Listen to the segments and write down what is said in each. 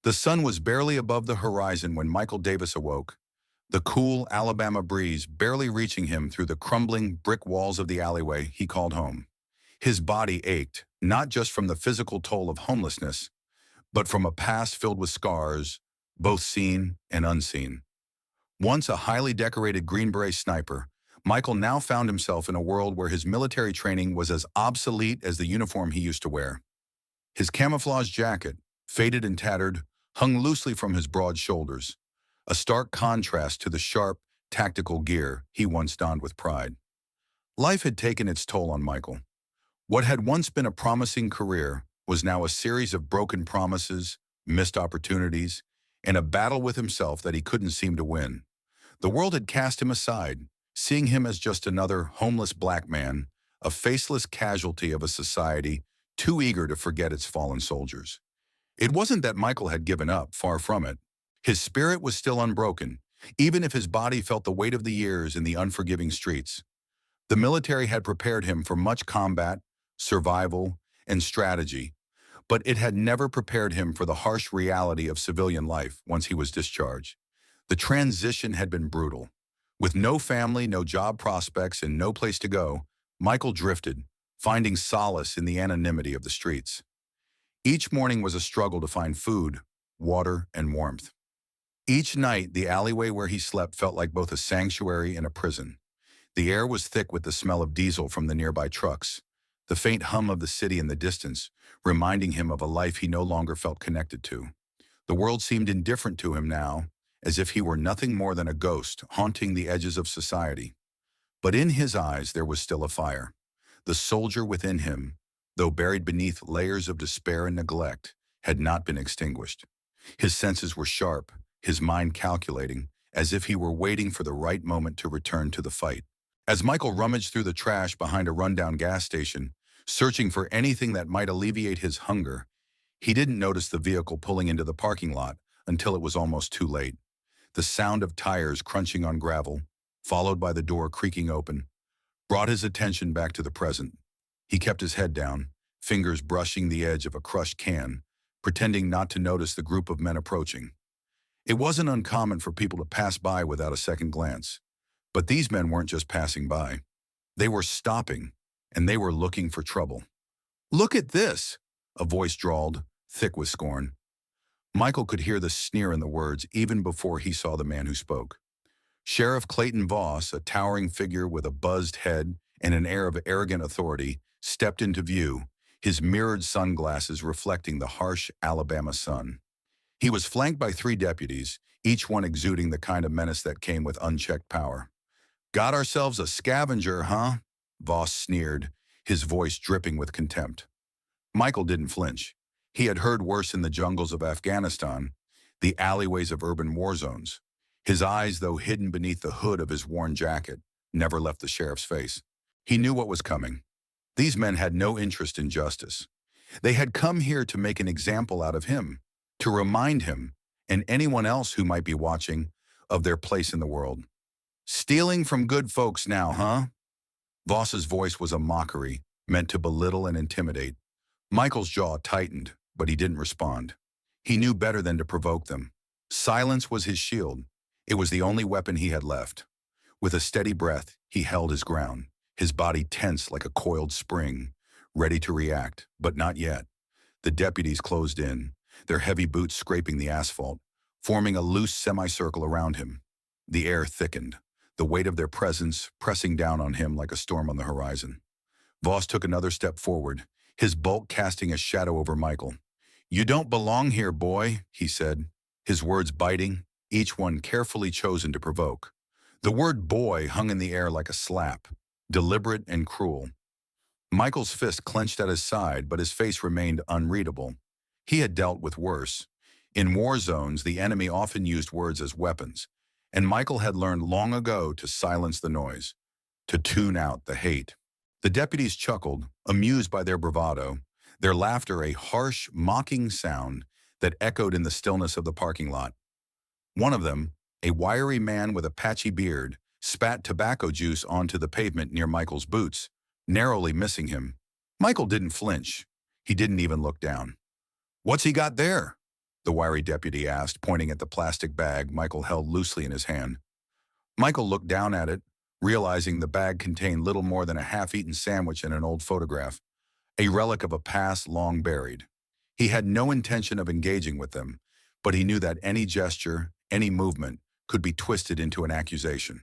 The sun was barely above the horizon when Michael Davis awoke, the cool Alabama breeze barely reaching him through the crumbling brick walls of the alleyway he called home. His body ached, not just from the physical toll of homelessness, but from a past filled with scars, both seen and unseen. Once a highly decorated Green Beret sniper, Michael now found himself in a world where his military training was as obsolete as the uniform he used to wear. His camouflage jacket, faded and tattered, hung loosely from his broad shoulders, a stark contrast to the sharp, tactical gear he once donned with pride. Life had taken its toll on Michael. What had once been a promising career was now a series of broken promises, missed opportunities, and a battle with himself that he couldn't seem to win. The world had cast him aside, seeing him as just another homeless black man, a faceless casualty of a society too eager to forget its fallen soldiers. It wasn't that Michael had given up, far from it. His spirit was still unbroken, even if his body felt the weight of the years in the unforgiving streets. The military had prepared him for much combat, survival, and strategy, but it had never prepared him for the harsh reality of civilian life once he was discharged. The transition had been brutal. With no family, no job prospects, and no place to go, Michael drifted, finding solace in the anonymity of the streets. Each morning was a struggle to find food, water, and warmth. Each night, the alleyway where he slept felt like both a sanctuary and a prison. The air was thick with the smell of diesel from the nearby trucks, the faint hum of the city in the distance, reminding him of a life he no longer felt connected to. The world seemed indifferent to him now, as if he were nothing more than a ghost haunting the edges of society. But in his eyes there was still a fire. The soldier within him, though buried beneath layers of despair and neglect, had not been extinguished. His senses were sharp, his mind calculating, as if he were waiting for the right moment to return to the fight. As Michael rummaged through the trash behind a rundown gas station, searching for anything that might alleviate his hunger, he didn't notice the vehicle pulling into the parking lot until it was almost too late. The sound of tires crunching on gravel, followed by the door creaking open, brought his attention back to the present. He kept his head down, fingers brushing the edge of a crushed can, pretending not to notice the group of men approaching. It wasn't uncommon for people to pass by without a second glance. But these men weren't just passing by. They were stopping, and they were looking for trouble. "Look at this," a voice drawled, thick with scorn. Michael could hear the sneer in the words even before he saw the man who spoke. Sheriff Clayton Voss, a towering figure with a buzzed head and an air of arrogant authority, stepped into view, his mirrored sunglasses reflecting the harsh Alabama sun. He was flanked by 3 deputies, each one exuding the kind of menace that came with unchecked power. "Got ourselves a scavenger, huh?" Voss sneered, his voice dripping with contempt. Michael didn't flinch. He had heard worse in the jungles of Afghanistan, the alleyways of urban war zones. His eyes, though hidden beneath the hood of his worn jacket, never left the sheriff's face. He knew what was coming. These men had no interest in justice. They had come here to make an example out of him, to remind him, and anyone else who might be watching, of their place in the world. "Stealing from good folks now, huh?" Voss's voice was a mockery, meant to belittle and intimidate. Michael's jaw tightened, but he didn't respond. He knew better than to provoke them. Silence was his shield. It was the only weapon he had left. With a steady breath, he held his ground, his body tense like a coiled spring, ready to react, but not yet. The deputies closed in, their heavy boots scraping the asphalt, forming a loose semicircle around him. The air thickened, the weight of their presence pressing down on him like a storm on the horizon. Voss took another step forward, his bulk casting a shadow over Michael. "You don't belong here, boy," he said, his words biting, each one carefully chosen to provoke. The word boy hung in the air like a slap, deliberate and cruel. Michael's fist clenched at his side, but his face remained unreadable. He had dealt with worse. In war zones, the enemy often used words as weapons, and Michael had learned long ago to silence the noise, to tune out the hate. The deputies chuckled, amused by their bravado, their laughter a harsh, mocking sound that echoed in the stillness of the parking lot. One of them, a wiry man with a patchy beard, spat tobacco juice onto the pavement near Michael's boots, narrowly missing him. Michael didn't flinch. He didn't even look down. "What's he got there?" the wiry deputy asked, pointing at the plastic bag Michael held loosely in his hand. Michael looked down at it, realizing the bag contained little more than a half-eaten sandwich and an old photograph, a relic of a past long buried. He had no intention of engaging with them, but he knew that any gesture, any movement, could be twisted into an accusation.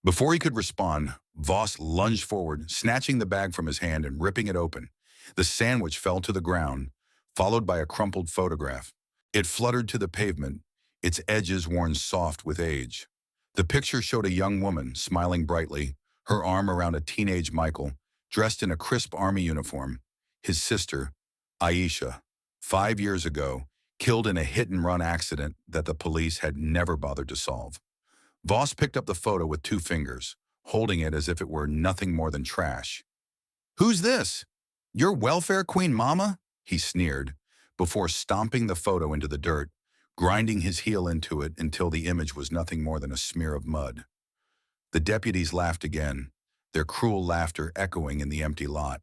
Before he could respond, Voss lunged forward, snatching the bag from his hand and ripping it open. The sandwich fell to the ground, followed by a crumpled photograph. It fluttered to the pavement, its edges worn soft with age. The picture showed a young woman, smiling brightly, her arm around a teenage Michael, dressed in a crisp army uniform. His sister, Aisha, 5 years ago, killed in a hit-and-run accident that the police had never bothered to solve. Voss picked up the photo with 2 fingers, holding it as if it were nothing more than trash. "Who's this? Your welfare queen mama?" he sneered, before stomping the photo into the dirt, grinding his heel into it until the image was nothing more than a smear of mud. The deputies laughed again, their cruel laughter echoing in the empty lot.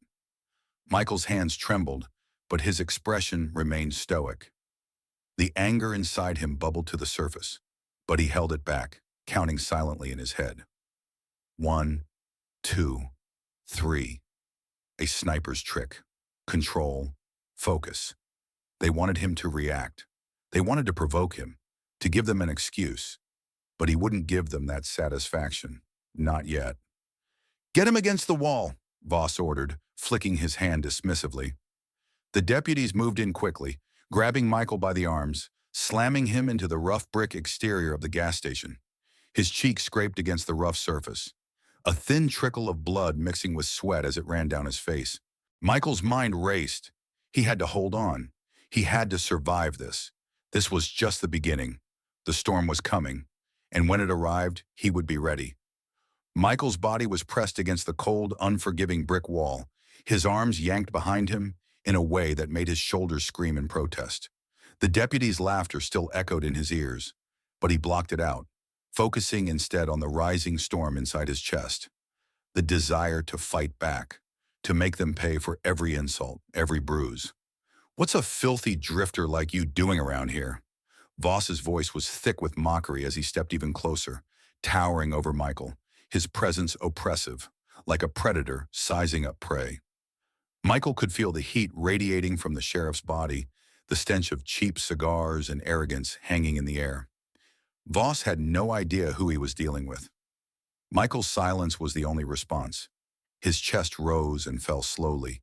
Michael's hands trembled, but his expression remained stoic. The anger inside him bubbled to the surface, but he held it back, counting silently in his head. 1, 2, 3. A sniper's trick. Control. Focus. They wanted him to react. They wanted to provoke him, to give them an excuse. But he wouldn't give them that satisfaction. Not yet. "Get him against the wall," Voss ordered, flicking his hand dismissively. The deputies moved in quickly, grabbing Michael by the arms, slamming him into the rough brick exterior of the gas station. His cheek scraped against the rough surface, a thin trickle of blood mixing with sweat as it ran down his face. Michael's mind raced. He had to hold on. He had to survive this. This was just the beginning. The storm was coming, and when it arrived, he would be ready. Michael's body was pressed against the cold, unforgiving brick wall, his arms yanked behind him in a way that made his shoulders scream in protest. The deputy's laughter still echoed in his ears, but he blocked it out, focusing instead on the rising storm inside his chest. The desire to fight back, to make them pay for every insult, every bruise. "What's a filthy drifter like you doing around here?" Voss's voice was thick with mockery as he stepped even closer, towering over Michael, his presence oppressive, like a predator sizing up prey. Michael could feel the heat radiating from the sheriff's body, the stench of cheap cigars and arrogance hanging in the air. Voss had no idea who he was dealing with. Michael's silence was the only response. His chest rose and fell slowly,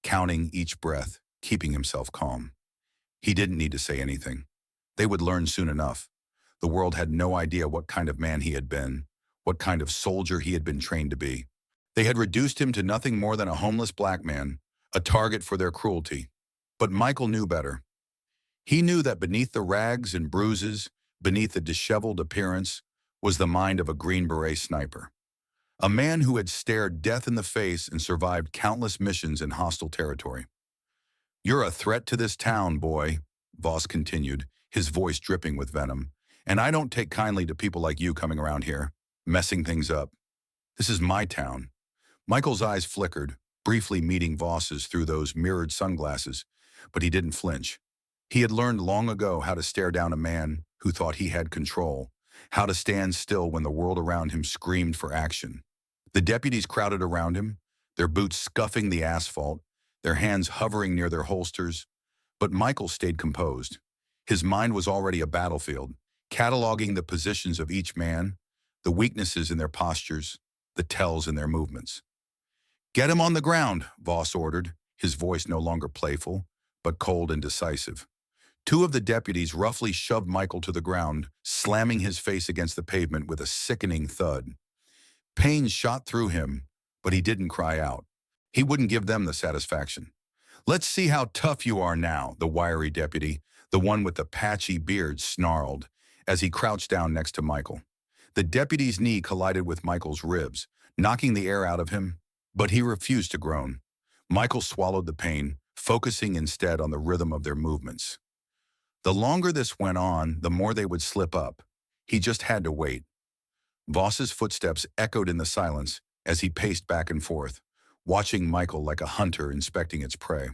counting each breath, keeping himself calm. He didn't need to say anything. They would learn soon enough. The world had no idea what kind of man he had been, what kind of soldier he had been trained to be. They had reduced him to nothing more than a homeless black man, a target for their cruelty. But Michael knew better. He knew that beneath the rags and bruises, beneath the disheveled appearance, was the mind of a Green Beret sniper. A man who had stared death in the face and survived countless missions in hostile territory. "You're a threat to this town, boy," Voss continued, his voice dripping with venom. "And I don't take kindly to people like you coming around here, messing things up. This is my town." Michael's eyes flickered, briefly meeting Voss's through those mirrored sunglasses, but he didn't flinch. He had learned long ago how to stare down a man who thought he had control, how to stand still when the world around him screamed for action. The deputies crowded around him, their boots scuffing the asphalt, their hands hovering near their holsters. But Michael stayed composed. His mind was already a battlefield, cataloging the positions of each man, the weaknesses in their postures, the tells in their movements. "Get him on the ground," Voss ordered, his voice no longer playful, but cold and decisive. 2 of the deputies roughly shoved Michael to the ground, slamming his face against the pavement with a sickening thud. Pain shot through him, but he didn't cry out. He wouldn't give them the satisfaction. "Let's see how tough you are now," the wiry deputy, the one with the patchy beard, snarled, as he crouched down next to Michael. The deputy's knee collided with Michael's ribs, knocking the air out of him, but he refused to groan. Michael swallowed the pain, focusing instead on the rhythm of their movements. The longer this went on, the more they would slip up. He just had to wait. Voss's footsteps echoed in the silence as he paced back and forth, watching Michael like a hunter inspecting its prey.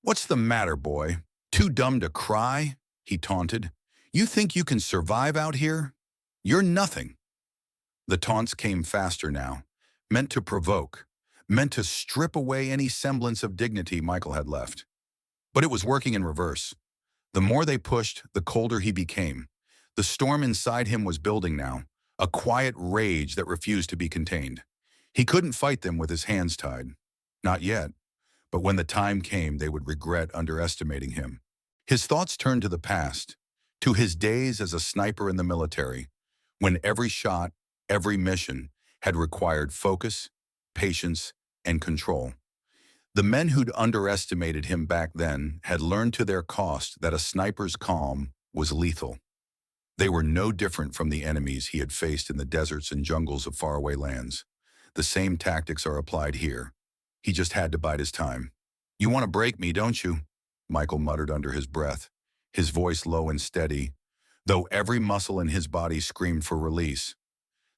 "What's the matter, boy? Too dumb to cry? He taunted. You think you can survive out here? You're nothing. The taunts came faster now, meant to provoke, meant to strip away any semblance of dignity Michael had left. But it was working in reverse. The more they pushed, the colder he became. The storm inside him was building now, a quiet rage that refused to be contained. He couldn't fight them with his hands tied. Not yet. But when the time came, they would regret underestimating him. His thoughts turned to the past, to his days as a sniper in the military, when every shot, every mission had required focus, patience, and control. The men who'd underestimated him back then had learned to their cost that a sniper's calm was lethal. They were no different from the enemies he had faced in the deserts and jungles of faraway lands. The same tactics are applied here. He just had to bide his time. You want to break me, don't you? Michael muttered under his breath, his voice low and steady, though every muscle in his body screamed for release.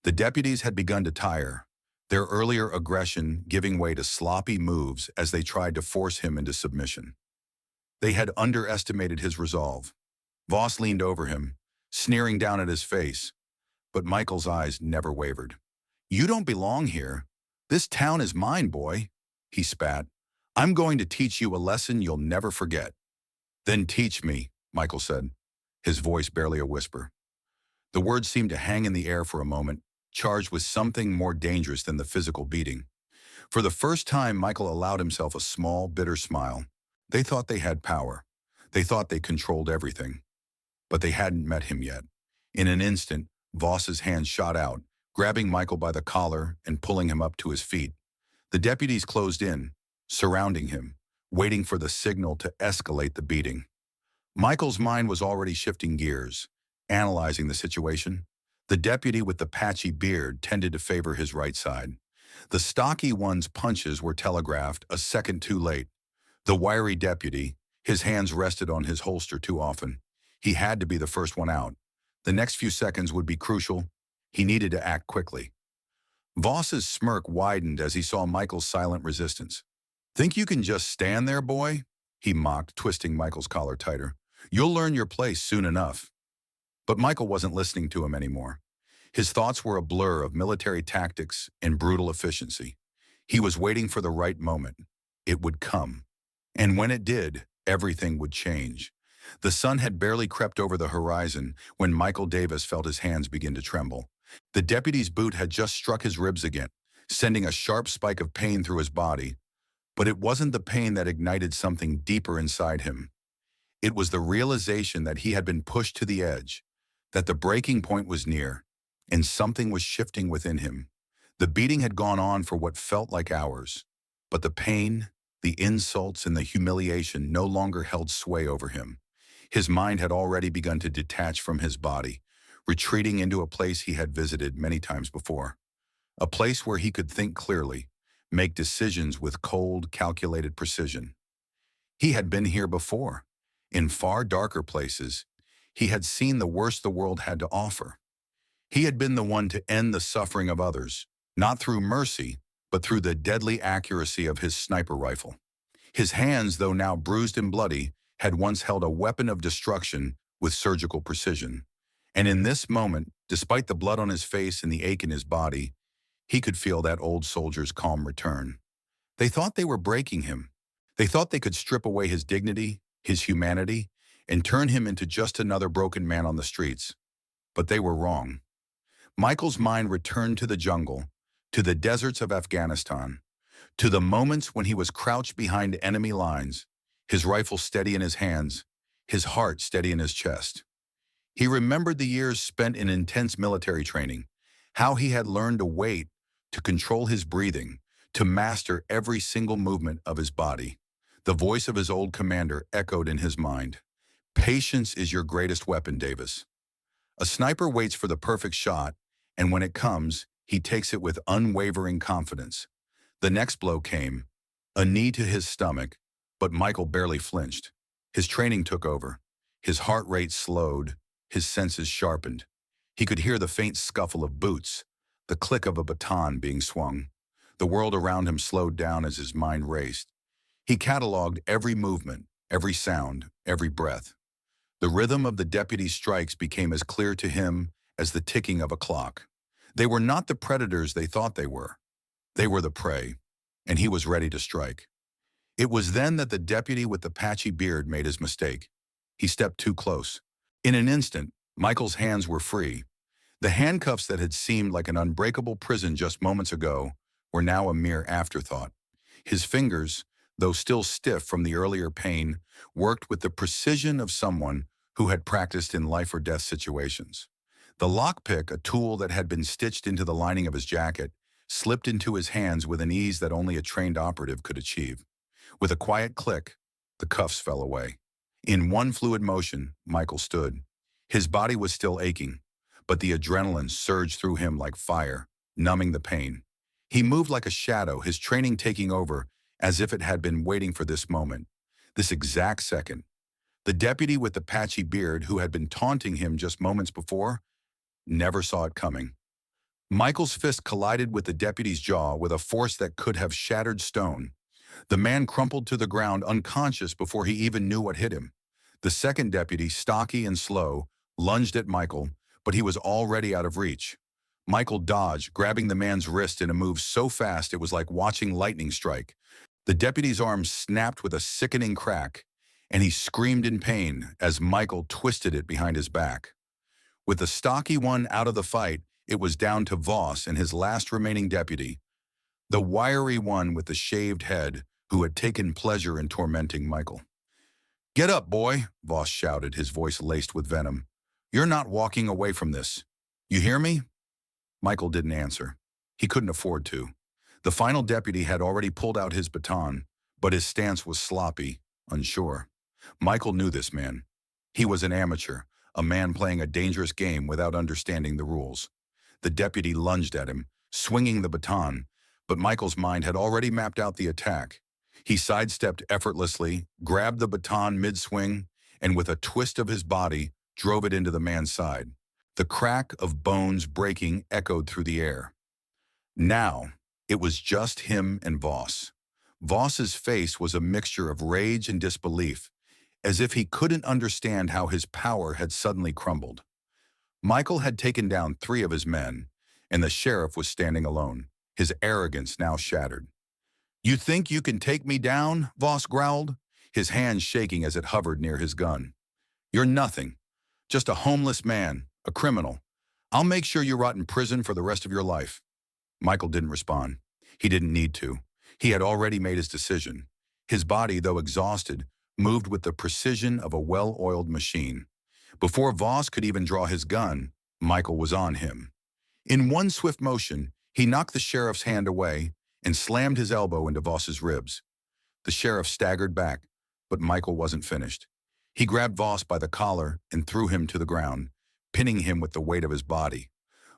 The deputies had begun to tire, their earlier aggression giving way to sloppy moves as they tried to force him into submission. They had underestimated his resolve. Voss leaned over him, sneering down at his face, but Michael's eyes never wavered. You don't belong here. This town is mine, boy, he spat. I'm going to teach you a lesson you'll never forget. Then teach me, Michael said, his voice barely a whisper. The words seemed to hang in the air for a moment, charged with something more dangerous than the physical beating. For the first time, Michael allowed himself a small, bitter smile. They thought they had power. They thought they controlled everything. But they hadn't met him yet. In an instant, Voss's hand shot out, grabbing Michael by the collar and pulling him up to his feet. The deputies closed in, surrounding him, waiting for the signal to escalate the beating. Michael's mind was already shifting gears, analyzing the situation. The deputy with the patchy beard tended to favor his right side. The stocky one's punches were telegraphed a second too late. The wiry deputy, his hands rested on his holster too often. He had to be the first one out. The next few seconds would be crucial. He needed to act quickly. Voss's smirk widened as he saw Michael's silent resistance. Think you can just stand there, boy? He mocked, twisting Michael's collar tighter. You'll learn your place soon enough. But Michael wasn't listening to him anymore. His thoughts were a blur of military tactics and brutal efficiency. He was waiting for the right moment. It would come. And when it did, everything would change. The sun had barely crept over the horizon when Michael Davis felt his hands begin to tremble. The deputy's boot had just struck his ribs again, sending a sharp spike of pain through his body. But it wasn't the pain that ignited something deeper inside him. It was the realization that he had been pushed to the edge, that the breaking point was near, and something was shifting within him. The beating had gone on for what felt like hours, but the pain, the insults, and the humiliation no longer held sway over him. His mind had already begun to detach from his body, retreating into a place he had visited many times before. A place where he could think clearly, make decisions with cold, calculated precision. He had been here before. In far darker places, he had seen the worst the world had to offer. He had been the one to end the suffering of others, not through mercy, but through the deadly accuracy of his sniper rifle. His hands, though now bruised and bloody, had once held a weapon of destruction with surgical precision. And in this moment, despite the blood on his face and the ache in his body, he could feel that old soldier's calm return. They thought they were breaking him. They thought they could strip away his dignity, his humanity, and turn him into just another broken man on the streets. But they were wrong. Michael's mind returned to the jungle, to the deserts of Afghanistan, to the moments when he was crouched behind enemy lines, his rifle steady in his hands, his heart steady in his chest. He remembered the years spent in intense military training, how he had learned to wait, to control his breathing, to master every single movement of his body. The voice of his old commander echoed in his mind. Patience is your greatest weapon, Davis. A sniper waits for the perfect shot, and when it comes, he takes it with unwavering confidence. The next blow came, a knee to his stomach, but Michael barely flinched. His training took over. His heart rate slowed, his senses sharpened. He could hear the faint scuffle of boots, the click of a baton being swung. The world around him slowed down as his mind raced. He cataloged every movement, every sound, every breath. The rhythm of the deputy's strikes became as clear to him as the ticking of a clock. They were not the predators they thought they were. They were the prey, and he was ready to strike. It was then that the deputy with the patchy beard made his mistake. He stepped too close. In an instant, Michael's hands were free. The handcuffs that had seemed like an unbreakable prison just moments ago were now a mere afterthought. His fingers, though still stiff from the earlier pain, worked with the precision of someone who had practiced in life-or-death situations. The lockpick, a tool that had been stitched into the lining of his jacket, slipped into his hands with an ease that only a trained operative could achieve. With a quiet click, the cuffs fell away. In one fluid motion, Michael stood. His body was still aching, but the adrenaline surged through him like fire, numbing the pain. He moved like a shadow, his training taking over as if it had been waiting for this moment, this exact second. The deputy with the patchy beard who had been taunting him just moments before never saw it coming. Michael's fist collided with the deputy's jaw with a force that could have shattered stone. The man crumpled to the ground unconscious before he even knew what hit him. The second deputy, stocky and slow, lunged at Michael, but he was already out of reach. Michael dodged, grabbing the man's wrist in a move so fast it was like watching lightning strike. The deputy's arm snapped with a sickening crack, and he screamed in pain as Michael twisted it behind his back. With the stocky one out of the fight, it was down to Voss and his last remaining deputy, the wiry one with the shaved head who had taken pleasure in tormenting Michael. "Get up, boy," Voss shouted, his voice laced with venom. "You're not walking away from this. You hear me?" Michael didn't answer. He couldn't afford to. The final deputy had already pulled out his baton, but his stance was sloppy, unsure. Michael knew this man. He was an amateur, a man playing a dangerous game without understanding the rules. The deputy lunged at him, swinging the baton, but Michael's mind had already mapped out the attack. He sidestepped effortlessly, grabbed the baton mid-swing, and with a twist of his body, drove it into the man's side. The crack of bones breaking echoed through the air. Now, it was just him and Voss. Voss's face was a mixture of rage and disbelief, as if he couldn't understand how his power had suddenly crumbled. Michael had taken down 3 of his men, and the sheriff was standing alone, his arrogance now shattered. "You think you can take me down?" Voss growled, his hand shaking as it hovered near his gun. "You're nothing. Just a homeless man, a criminal. I'll make sure you rot in prison for the rest of your life." Michael didn't respond. He didn't need to. He had already made his decision. His body, though exhausted, moved with the precision of a well-oiled machine. Before Voss could even draw his gun, Michael was on him. In one swift motion, he knocked the sheriff's hand away and slammed his elbow into Voss's ribs. The sheriff staggered back, but Michael wasn't finished. He grabbed Voss by the collar and threw him to the ground, pinning him with the weight of his body.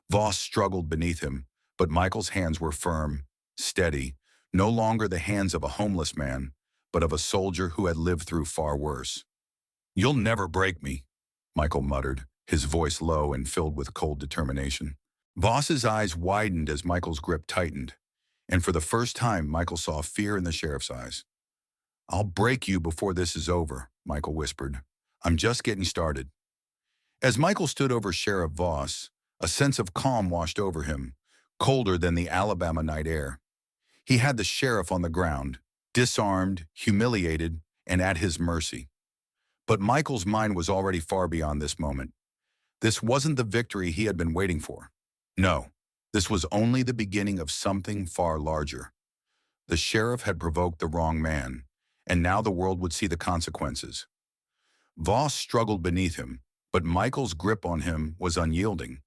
Voss struggled beneath him, but Michael's hands were firm, steady, no longer the hands of a homeless man, but of a soldier who had lived through far worse. "You'll never break me," Michael muttered, his voice low and filled with cold determination. Voss's eyes widened as Michael's grip tightened, and for the first time Michael saw fear in the sheriff's eyes. "I'll break you before this is over," Michael whispered. "I'm just getting started." As Michael stood over Sheriff Voss, a sense of calm washed over him, colder than the Alabama night air. He had the sheriff on the ground, disarmed, humiliated, and at his mercy. But Michael's mind was already far beyond this moment. This wasn't the victory he had been waiting for. No, this was only the beginning of something far larger. The sheriff had provoked the wrong man, and now the world would see the consequences. Voss struggled beneath him, but Michael's grip on him was unyielding.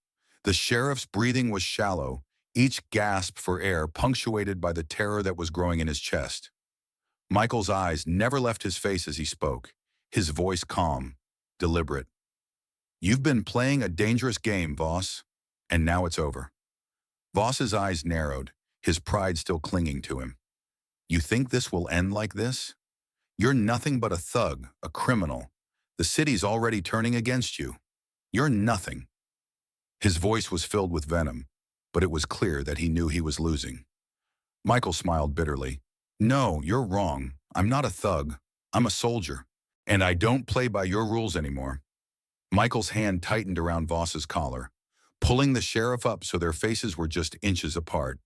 The sheriff's breathing was shallow, each gasp for air punctuated by the terror that was growing in his chest. Michael's eyes never left his face as he spoke, his voice calm, deliberate. "You've been playing a dangerous game, Voss, and now it's over." Voss's eyes narrowed, his pride still clinging to him. "You think this will end like this? You're nothing but a thug, a criminal. The city's already turning against you. You're nothing." His voice was filled with venom, but it was clear that he knew he was losing. Michael smiled bitterly. "No, you're wrong. I'm not a thug. I'm a soldier. And I don't play by your rules anymore. Michael's hand tightened around Voss's collar, pulling the sheriff up so their faces were just inches apart.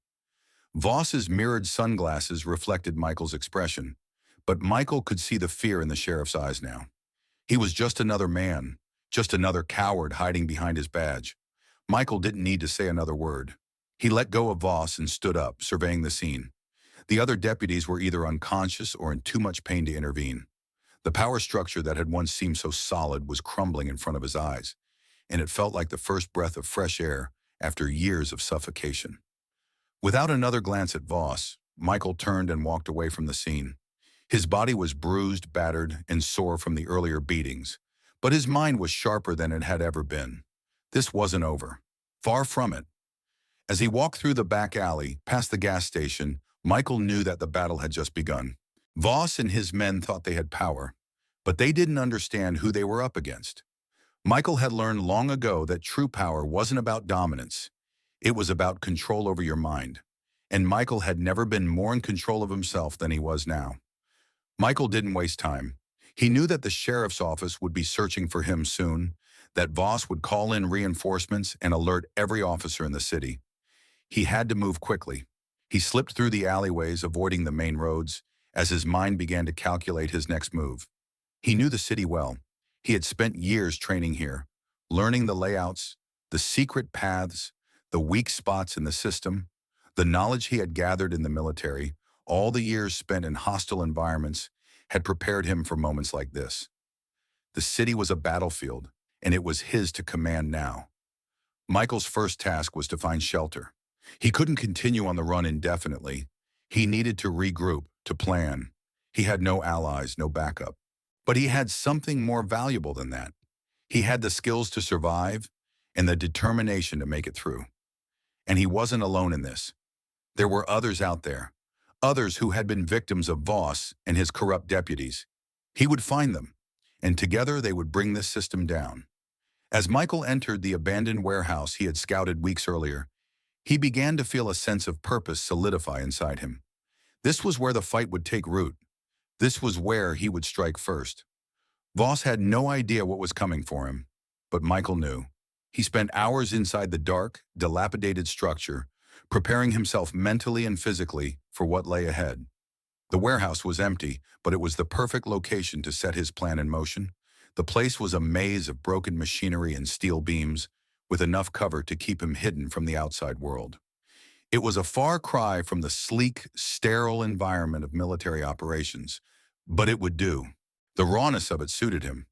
Voss's mirrored sunglasses reflected Michael's expression, but Michael could see the fear in the sheriff's eyes now. He was just another man, just another coward hiding behind his badge. Michael didn't need to say another word. He let go of Voss and stood up, surveying the scene. The other deputies were either unconscious or in too much pain to intervene. The power structure that had once seemed so solid was crumbling in front of his eyes, and it felt like the first breath of fresh air after years of suffocation. Without another glance at Voss, Michael turned and walked away from the scene. His body was bruised, battered, and sore from the earlier beatings, but his mind was sharper than it had ever been. This wasn't over. Far from it. As he walked through the back alley, past the gas station, Michael knew that the battle had just begun. Voss and his men thought they had power, but they didn't understand who they were up against. Michael had learned long ago that true power wasn't about dominance. It was about control over your mind. And Michael had never been more in control of himself than he was now. Michael didn't waste time. He knew that the sheriff's office would be searching for him soon, that Voss would call in reinforcements and alert every officer in the city. He had to move quickly. He slipped through the alleyways, avoiding the main roads, as his mind began to calculate his next move. He knew the city well. He had spent years training here, learning the layouts, the secret paths, the weak spots in the system, the knowledge he had gathered in the military, all the years spent in hostile environments, had prepared him for moments like this. The city was a battlefield, and it was his to command now. Michael's first task was to find shelter. He couldn't continue on the run indefinitely. He needed to regroup, to plan. He had no allies, no backup. But he had something more valuable than that. He had the skills to survive and the determination to make it through. And he wasn't alone in this. There were others out there, others who had been victims of Voss and his corrupt deputies. He would find them, and together they would bring this system down. As Michael entered the abandoned warehouse he had scouted weeks earlier, he began to feel a sense of purpose solidify inside him. This was where the fight would take root. This was where he would strike first. Voss had no idea what was coming for him, but Michael knew. He spent hours inside the dark, dilapidated structure, preparing himself mentally and physically for what lay ahead. The warehouse was empty, but it was the perfect location to set his plan in motion. The place was a maze of broken machinery and steel beams, with enough cover to keep him hidden from the outside world. It was a far cry from the sleek, sterile environment of military operations, but it would do. The rawness of it suited him.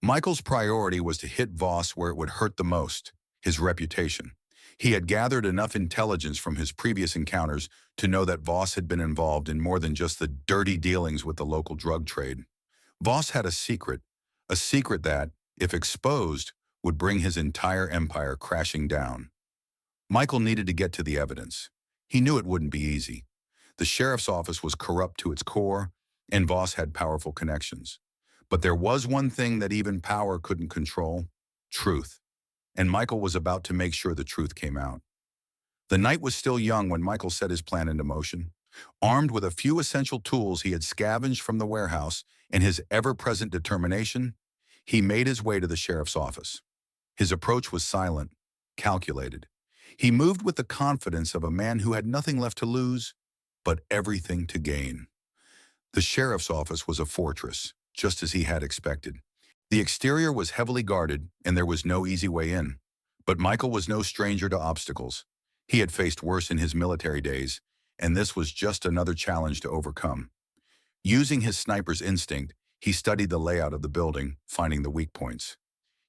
Michael's priority was to hit Voss where it would hurt the most, his reputation. He had gathered enough intelligence from his previous encounters to know that Voss had been involved in more than just the dirty dealings with the local drug trade. Voss had a secret that, if exposed, would bring his entire empire crashing down. Michael needed to get to the evidence. He knew it wouldn't be easy. The sheriff's office was corrupt to its core, and Voss had powerful connections. But there was one thing that even power couldn't control: truth. And Michael was about to make sure the truth came out. The night was still young when Michael set his plan into motion. Armed with a few essential tools he had scavenged from the warehouse and his ever-present determination, he made his way to the sheriff's office. His approach was silent, calculated. He moved with the confidence of a man who had nothing left to lose, but everything to gain. The sheriff's office was a fortress, just as he had expected. The exterior was heavily guarded, and there was no easy way in. But Michael was no stranger to obstacles. He had faced worse in his military days, and this was just another challenge to overcome. Using his sniper's instinct, he studied the layout of the building, finding the weak points.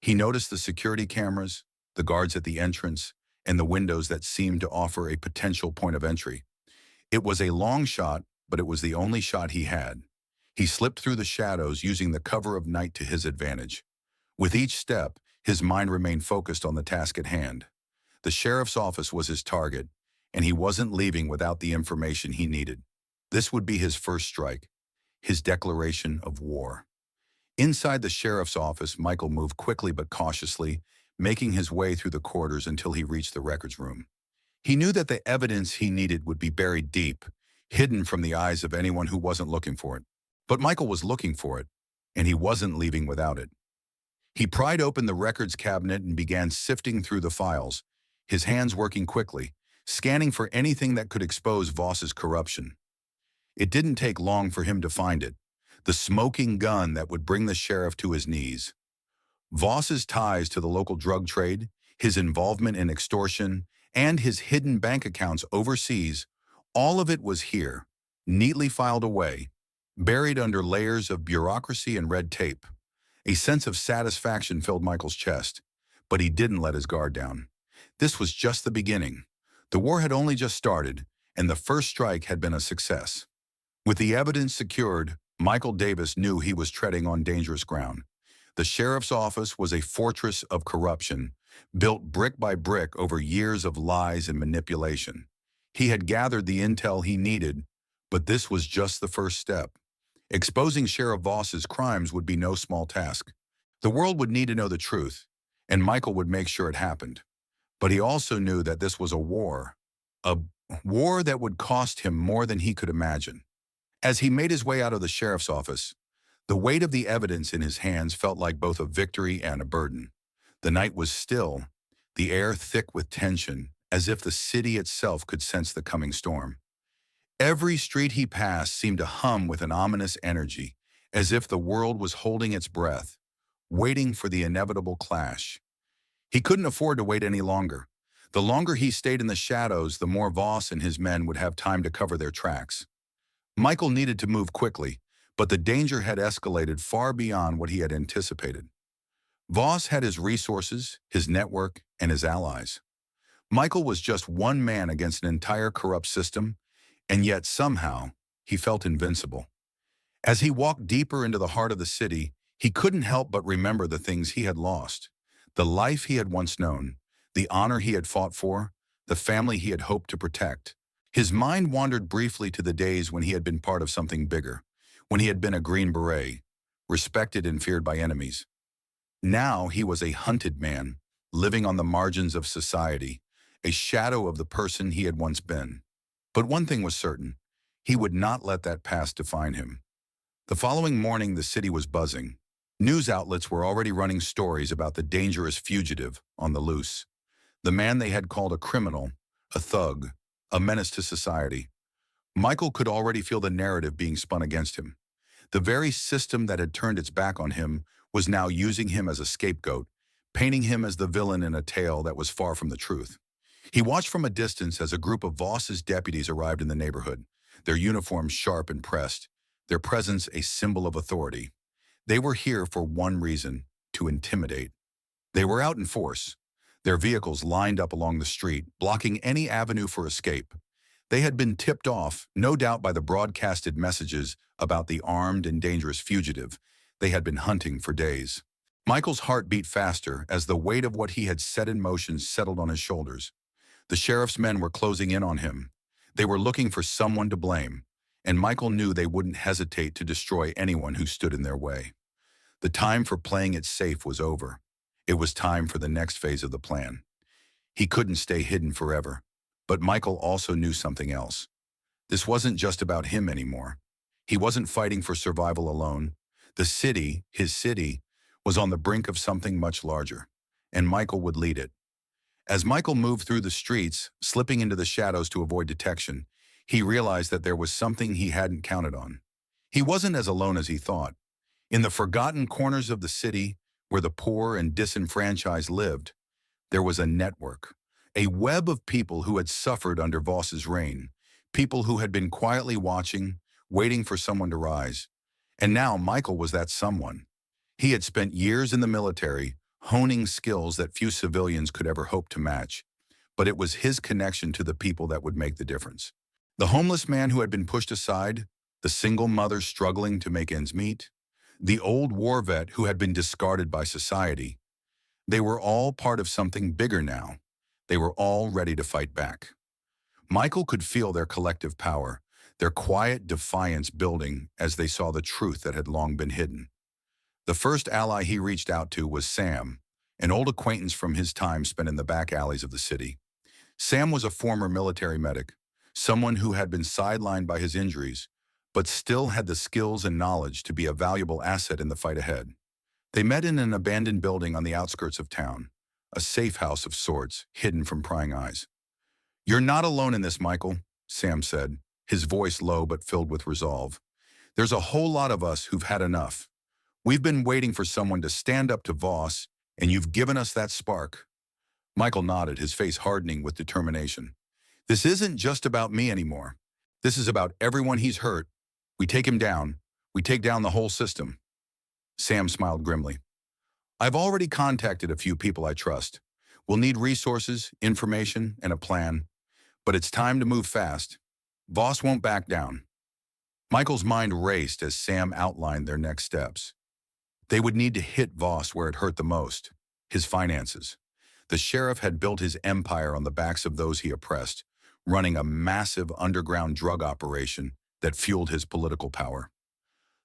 He noticed the security cameras, the guards at the entrance, and the windows that seemed to offer a potential point of entry. It was a long shot, but it was the only shot he had. He slipped through the shadows, using the cover of night to his advantage. With each step, his mind remained focused on the task at hand. The sheriff's office was his target, and he wasn't leaving without the information he needed. This would be his first strike, his declaration of war. Inside the sheriff's office, Michael moved quickly but cautiously, making his way through the corridors until he reached the records room. He knew that the evidence he needed would be buried deep, hidden from the eyes of anyone who wasn't looking for it. But Michael was looking for it. and he wasn't leaving without it. He pried open the records cabinet and began sifting through the files, his hands working quickly, scanning for anything that could expose Voss's corruption. It didn't take long for him to find it, the smoking gun that would bring the sheriff to his knees. Voss's ties to the local drug trade, his involvement in extortion, and his hidden bank accounts overseas, all of it was here, neatly filed away, buried under layers of bureaucracy and red tape. A sense of satisfaction filled Michael's chest, but he didn't let his guard down. This was just the beginning. The war had only just started, and the first strike had been a success. With the evidence secured, Michael Davis knew he was treading on dangerous ground. The sheriff's office was a fortress of corruption, built brick by brick over years of lies and manipulation. He had gathered the intel he needed, but this was just the first step. Exposing Sheriff Voss's crimes would be no small task. The world would need to know the truth, and Michael would make sure it happened. But he also knew that this was a war that would cost him more than he could imagine. As he made his way out of the sheriff's office, the weight of the evidence in his hands felt like both a victory and a burden. The night was still, the air thick with tension, as if the city itself could sense the coming storm. Every street he passed seemed to hum with an ominous energy, as if the world was holding its breath, waiting for the inevitable clash. He couldn't afford to wait any longer. The longer he stayed in the shadows, the more Voss and his men would have time to cover their tracks. Michael needed to move quickly, but the danger had escalated far beyond what he had anticipated. Voss had his resources, his network, and his allies. Michael was just one man against an entire corrupt system, and yet somehow he felt invincible. As he walked deeper into the heart of the city, he couldn't help but remember the things he had lost, the life he had once known, the honor he had fought for, the family he had hoped to protect. His mind wandered briefly to the days when he had been part of something bigger, when he had been a Green Beret, respected and feared by enemies. Now he was a hunted man, living on the margins of society, a shadow of the person he had once been. But one thing was certain, he would not let that past define him. The following morning, the city was buzzing. News outlets were already running stories about the dangerous fugitive on the loose, the man they had called a criminal, a thug, a menace to society. Michael could already feel the narrative being spun against him. The very system that had turned its back on him was now using him as a scapegoat, painting him as the villain in a tale that was far from the truth. He watched from a distance as a group of Voss's deputies arrived in the neighborhood, their uniforms sharp and pressed, their presence a symbol of authority. They were here for one reason, to intimidate. They were out in force, their vehicles lined up along the street, blocking any avenue for escape. They had been tipped off, no doubt by the broadcasted messages about the armed and dangerous fugitive they had been hunting for days. Michael's heart beat faster as the weight of what he had set in motion settled on his shoulders. The sheriff's men were closing in on him. They were looking for someone to blame, and Michael knew they wouldn't hesitate to destroy anyone who stood in their way. The time for playing it safe was over. It was time for the next phase of the plan. He couldn't stay hidden forever, but Michael also knew something else. This wasn't just about him anymore. He wasn't fighting for survival alone. The city, his city, was on the brink of something much larger, and Michael would lead it. As Michael moved through the streets, slipping into the shadows to avoid detection, he realized that there was something he hadn't counted on. He wasn't as alone as he thought. In the forgotten corners of the city, where the poor and disenfranchised lived, there was a network, a web of people who had suffered under Voss's reign, people who had been quietly watching, waiting for someone to rise. And now Michael was that someone. He had spent years in the military, honing skills that few civilians could ever hope to match. But it was his connection to the people that would make the difference. The homeless man who had been pushed aside, the single mother struggling to make ends meet, the old war vet who had been discarded by society. They were all part of something bigger now. They were all ready to fight back. Michael could feel their collective power, their quiet defiance building as they saw the truth that had long been hidden. The first ally he reached out to was Sam, an old acquaintance from his time spent in the back alleys of the city. Sam was a former military medic, someone who had been sidelined by his injuries, but still had the skills and knowledge to be a valuable asset in the fight ahead. They met in an abandoned building on the outskirts of town, a safe house of sorts, hidden from prying eyes. "You're not alone in this, Michael," Sam said, his voice low but filled with resolve. "There's a whole lot of us who've had enough. We've been waiting for someone to stand up to Voss, and you've given us that spark." Michael nodded, his face hardening with determination. "This isn't just about me anymore. This is about everyone he's hurt. We take him down. We take down the whole system." Sam smiled grimly. "I've already contacted a few people I trust. We'll need resources, information, and a plan. But it's time to move fast. Voss won't back down." Michael's mind raced as Sam outlined their next steps. They would need to hit Voss where it hurt the most, his finances. The sheriff had built his empire on the backs of those he oppressed, running a massive underground drug operation that fueled his political power.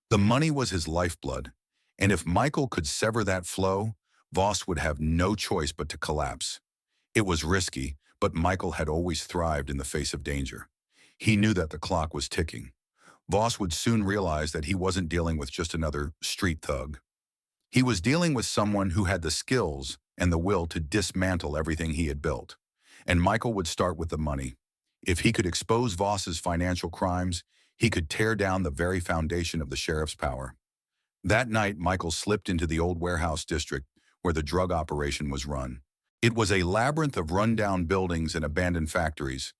The money was his lifeblood, and if Michael could sever that flow, Voss would have no choice but to collapse. It was risky, but Michael had always thrived in the face of danger. He knew that the clock was ticking. Voss would soon realize that he wasn't dealing with just another street thug. He was dealing with someone who had the skills and the will to dismantle everything he had built. And Michael would start with the money. If he could expose Voss's financial crimes, he could tear down the very foundation of the sheriff's power. That night, Michael slipped into the old warehouse district where the drug operation was run. It was a labyrinth of rundown buildings and abandoned factories,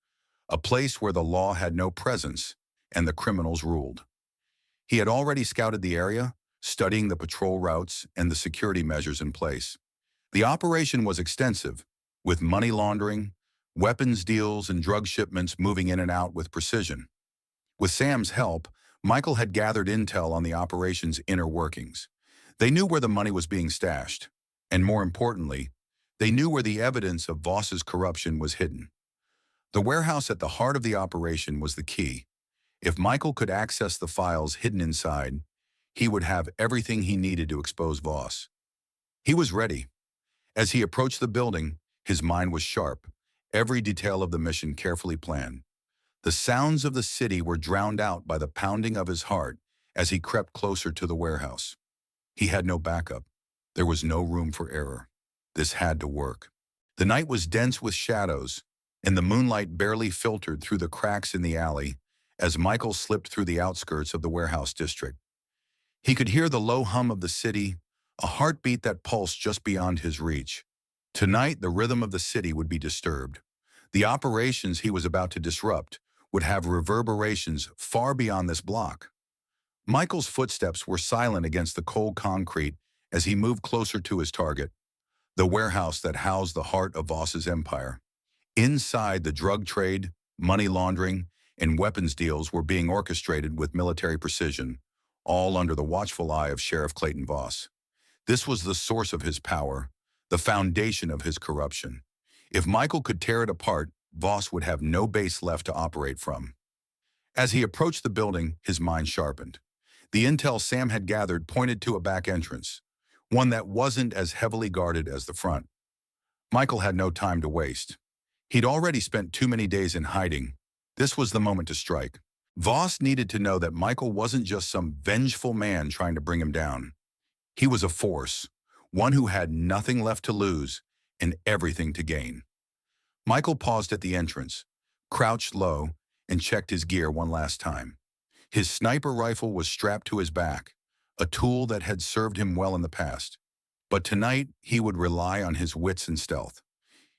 a place where the law had no presence and the criminals ruled. He had already scouted the area, studying the patrol routes and the security measures in place. The operation was extensive, with money laundering, weapons deals, and drug shipments moving in and out with precision. With Sam's help, Michael had gathered intel on the operation's inner workings. They knew where the money was being stashed, and more importantly, they knew where the evidence of Voss's corruption was hidden. The warehouse at the heart of the operation was the key. If Michael could access the files hidden inside, he would have everything he needed to expose Voss. He was ready. As he approached the building, his mind was sharp, every detail of the mission carefully planned. The sounds of the city were drowned out by the pounding of his heart as he crept closer to the warehouse. He had no backup. There was no room for error. This had to work. The night was dense with shadows, and the moonlight barely filtered through the cracks in the alley as Michael slipped through the outskirts of the warehouse district. He could hear the low hum of the city, a heartbeat that pulsed just beyond his reach. Tonight, the rhythm of the city would be disturbed. The operations he was about to disrupt would have reverberations far beyond this block. Michael's footsteps were silent against the cold concrete as he moved closer to his target, the warehouse that housed the heart of Voss's empire. Inside, the drug trade, money laundering, and weapons deals were being orchestrated with military precision, all under the watchful eye of Sheriff Clayton Voss. This was the source of his power, the foundation of his corruption. If Michael could tear it apart, Voss would have no base left to operate from. As he approached the building, his mind sharpened. The intel Sam had gathered pointed to a back entrance, one that wasn't as heavily guarded as the front. Michael had no time to waste. He'd already spent too many days in hiding. This was the moment to strike. Voss needed to know that Michael wasn't just some vengeful man trying to bring him down. He was a force, one who had nothing left to lose and everything to gain. Michael paused at the entrance, crouched low, and checked his gear one last time. His sniper rifle was strapped to his back, a tool that had served him well in the past. But tonight, he would rely on his wits and stealth.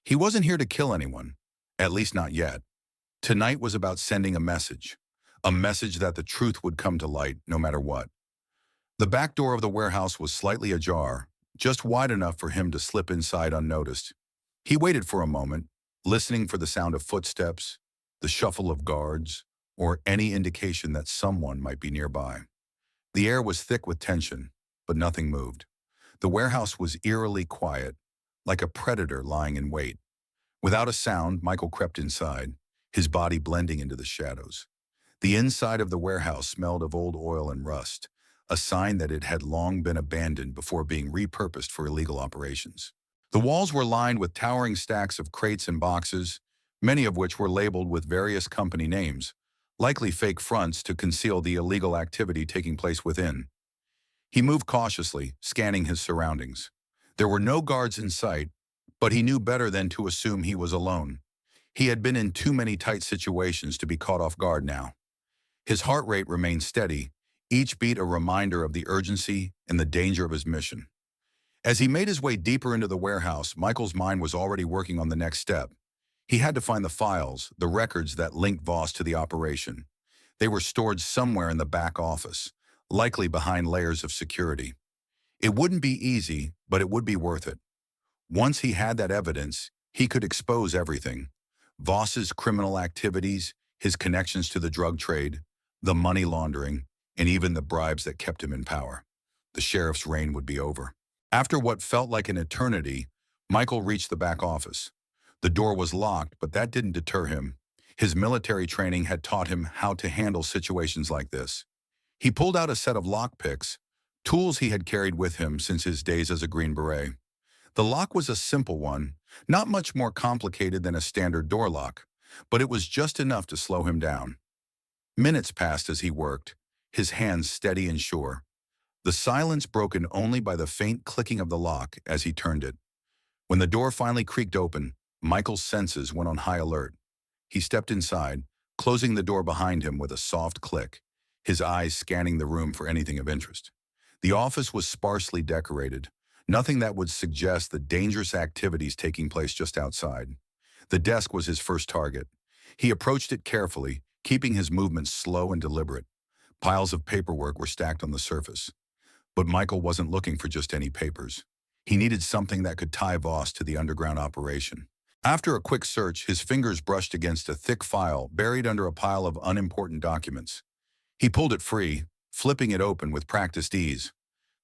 He wasn't here to kill anyone, at least not yet. Tonight was about sending a message that the truth would come to light no matter what. The back door of the warehouse was slightly ajar, just wide enough for him to slip inside unnoticed. He waited for a moment, listening for the sound of footsteps, the shuffle of guards, or any indication that someone might be nearby. The air was thick with tension, but nothing moved. The warehouse was eerily quiet, like a predator lying in wait. Without a sound, Michael crept inside, his body blending into the shadows. The inside of the warehouse smelled of old oil and rust, a sign that it had long been abandoned before being repurposed for illegal operations. The walls were lined with towering stacks of crates and boxes, many of which were labeled with various company names, likely fake fronts to conceal the illegal activity taking place within. He moved cautiously, scanning his surroundings. There were no guards in sight, but he knew better than to assume he was alone. He had been in too many tight situations to be caught off guard now. His heart rate remained steady, each beat a reminder of the urgency and the danger of his mission. As he made his way deeper into the warehouse, Michael's mind was already working on the next step. He had to find the files, the records that linked Voss to the operation. They were stored somewhere in the back office, likely behind layers of security. It wouldn't be easy, but it would be worth it. Once he had that evidence, he could expose everything. Voss's criminal activities, his connections to the drug trade, the money laundering, and even the bribes that kept him in power. The sheriff's reign would be over. After what felt like an eternity, Michael reached the back office. The door was locked, but that didn't deter him. His military training had taught him how to handle situations like this. He pulled out a set of lockpicks, tools he had carried with him since his days as a Green Beret. The lock was a simple one, not much more complicated than a standard door lock, but it was just enough to slow him down. Minutes passed as he worked, his hands steady and sure. The silence broken only by the faint clicking of the lock as he turned it. When the door finally creaked open, Michael's senses went on high alert. He stepped inside, closing the door behind him with a soft click, his eyes scanning the room for anything of interest. The office was sparsely decorated, nothing that would suggest the dangerous activities taking place just outside. The desk was his first target. He approached it carefully, keeping his movements slow and deliberate. Piles of paperwork were stacked on the surface. But Michael wasn't looking for just any papers. He needed something that could tie Voss to the underground operation. After a quick search, his fingers brushed against a thick file buried under a pile of unimportant documents. He pulled it free, flipping it open with practiced ease.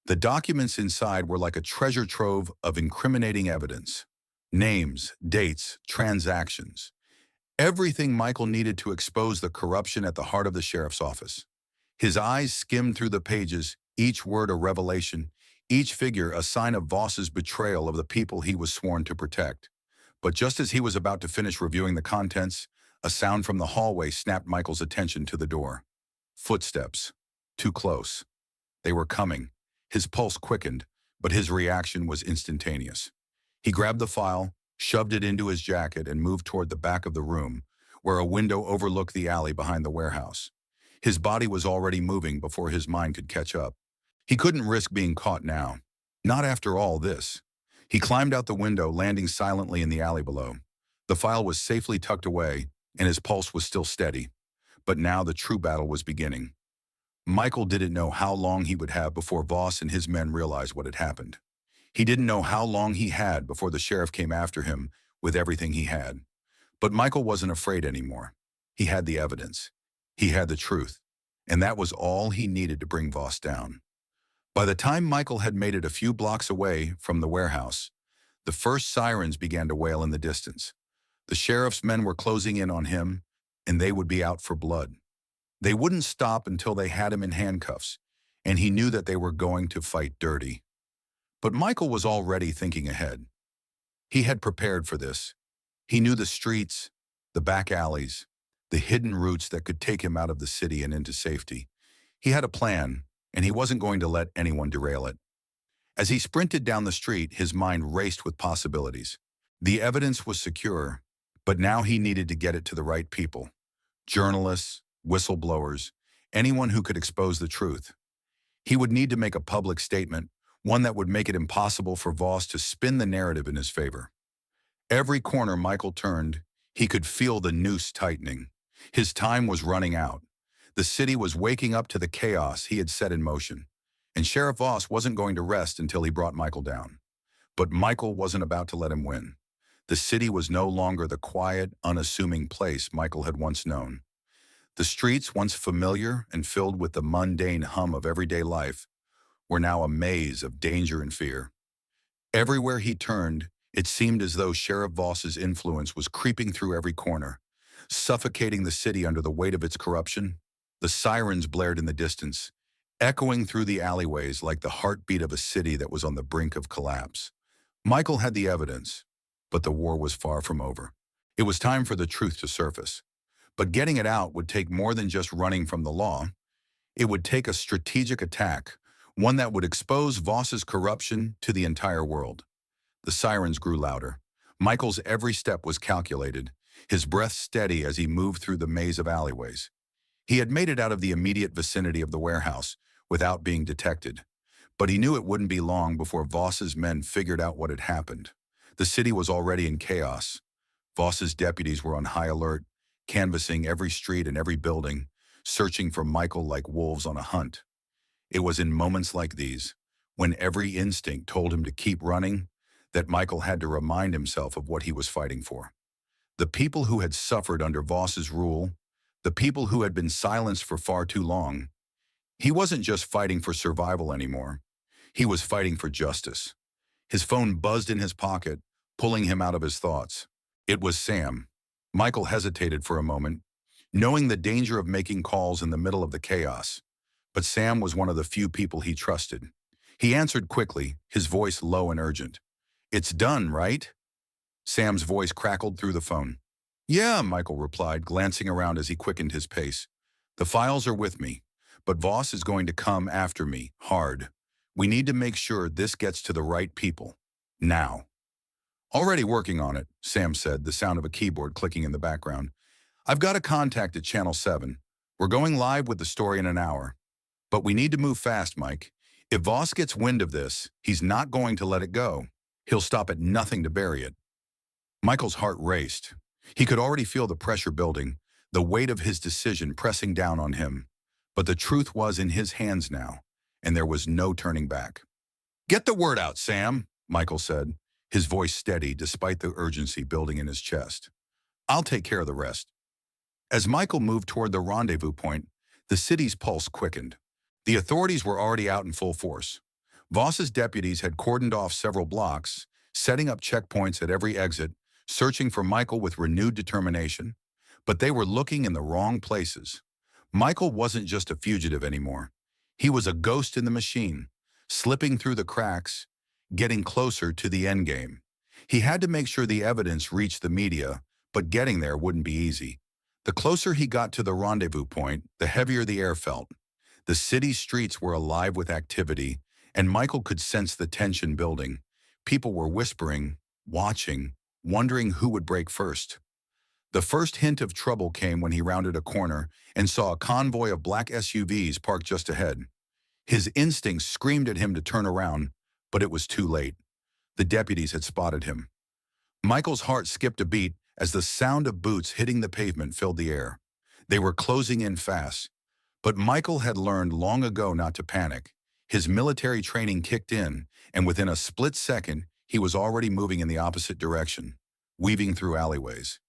The documents inside were like a treasure trove of incriminating evidence. Names, dates, transactions. Everything Michael needed to expose the corruption at the heart of the sheriff's office. His eyes skimmed through the pages, each word a revelation, each figure a sign of Voss's betrayal of the people he was sworn to protect. But just as he was about to finish reviewing the contents, a sound from the hallway snapped Michael's attention to the door. Footsteps. Too close. They were coming. His pulse quickened, but his reaction was instantaneous. He grabbed the file, shoved it into his jacket, and moved toward the back of the room, where a window overlooked the alley behind the warehouse. His body was already moving before his mind could catch up. He couldn't risk being caught now. Not after all this. He climbed out the window, landing silently in the alley below. The file was safely tucked away, and his pulse was still steady. But now the true battle was beginning. Michael didn't know how long he would have before Voss and his men realized what had happened. He didn't know how long he had before the sheriff came after him with everything he had. But Michael wasn't afraid anymore. He had the evidence. He had the truth. And that was all he needed to bring Voss down. By the time Michael had made it a few blocks away from the warehouse, the first sirens began to wail in the distance. The sheriff's men were closing in on him, and they would be out for blood. They wouldn't stop until they had him in handcuffs, and he knew that they were going to fight dirty. But Michael was already thinking ahead. He had prepared for this. He knew the streets, the back alleys, the hidden routes that could take him out of the city and into safety. He had a plan, and he wasn't going to let anyone derail it. As he sprinted down the street, his mind raced with possibilities. The evidence was secure, but now he needed to get it to the right people. Journalists, whistleblowers, anyone who could expose the truth. He would need to make a public statement, one that would make it impossible for Voss to spin the narrative in his favor. Every corner Michael turned, he could feel the noose tightening. His time was running out. The city was waking up to the chaos he had set in motion, and Sheriff Voss wasn't going to rest until he brought Michael down. But Michael wasn't about to let him win. The city was no longer the quiet, unassuming place Michael had once known. The streets, once familiar and filled with the mundane hum of everyday life, were now a maze of danger and fear. Everywhere he turned, it seemed as though Sheriff Voss's influence was creeping through every corner, suffocating the city under the weight of its corruption. The sirens blared in the distance, echoing through the alleyways like the heartbeat of a city that was on the brink of collapse. Michael had the evidence, but the war was far from over. It was time for the truth to surface. But getting it out would take more than just running from the law. It would take a strategic attack, one that would expose Voss's corruption to the entire world. The sirens grew louder. Michael's every step was calculated, his breath steady as he moved through the maze of alleyways. He had made it out of the immediate vicinity of the warehouse without being detected. But he knew it wouldn't be long before Voss's men figured out what had happened. The city was already in chaos. Voss's deputies were on high alert, canvassing every street and every building, searching for Michael like wolves on a hunt. It was in moments like these, when every instinct told him to keep running, that Michael had to remind himself of what he was fighting for. The people who had suffered under Voss's rule, the people who had been silenced for far too long. He wasn't just fighting for survival anymore. He was fighting for justice. His phone buzzed in his pocket, pulling him out of his thoughts. It was Sam. Michael hesitated for a moment, knowing the danger of making calls in the middle of the chaos. But Sam was one of the few people he trusted. He answered quickly, his voice low and urgent. "It's done, right?" Sam's voice crackled through the phone. "Yeah," Michael replied, glancing around as he quickened his pace. "The files are with me, but Voss is going to come after me, hard. We need to make sure this gets to the right people. Now." "Already working on it," Sam said, the sound of a keyboard clicking in the background. "I've got a contact at Channel 7. We're going live with the story in an hour. But we need to move fast, Mike. If Voss gets wind of this, he's not going to let it go. He'll stop at nothing to bury it." Michael's heart raced. He could already feel the pressure building, the weight of his decision pressing down on him. But the truth was in his hands now, and there was no turning back. "Get the word out, Sam," Michael said, his voice steady despite the urgency building in his chest. "I'll take care of the rest." As Michael moved toward the rendezvous point, the city's pulse quickened. The authorities were already out in full force. Voss's deputies had cordoned off several blocks, setting up checkpoints at every exit, searching for Michael with renewed determination. But they were looking in the wrong places. Michael wasn't just a fugitive anymore. He was a ghost in the machine, slipping through the cracks, getting closer to the endgame. He had to make sure the evidence reached the media, but getting there wouldn't be easy. The closer he got to the rendezvous point, the heavier the air felt. The city streets were alive with activity, and Michael could sense the tension building. People were whispering, watching, wondering who would break first. The first hint of trouble came when he rounded a corner and saw a convoy of black SUVs parked just ahead. His instincts screamed at him to turn around, but it was too late. The deputies had spotted him. Michael's heart skipped a beat as the sound of boots hitting the pavement filled the air. They were closing in fast. But Michael had learned long ago not to panic. His military training kicked in, and within a split second, he was already moving in the opposite direction, weaving through alleyways,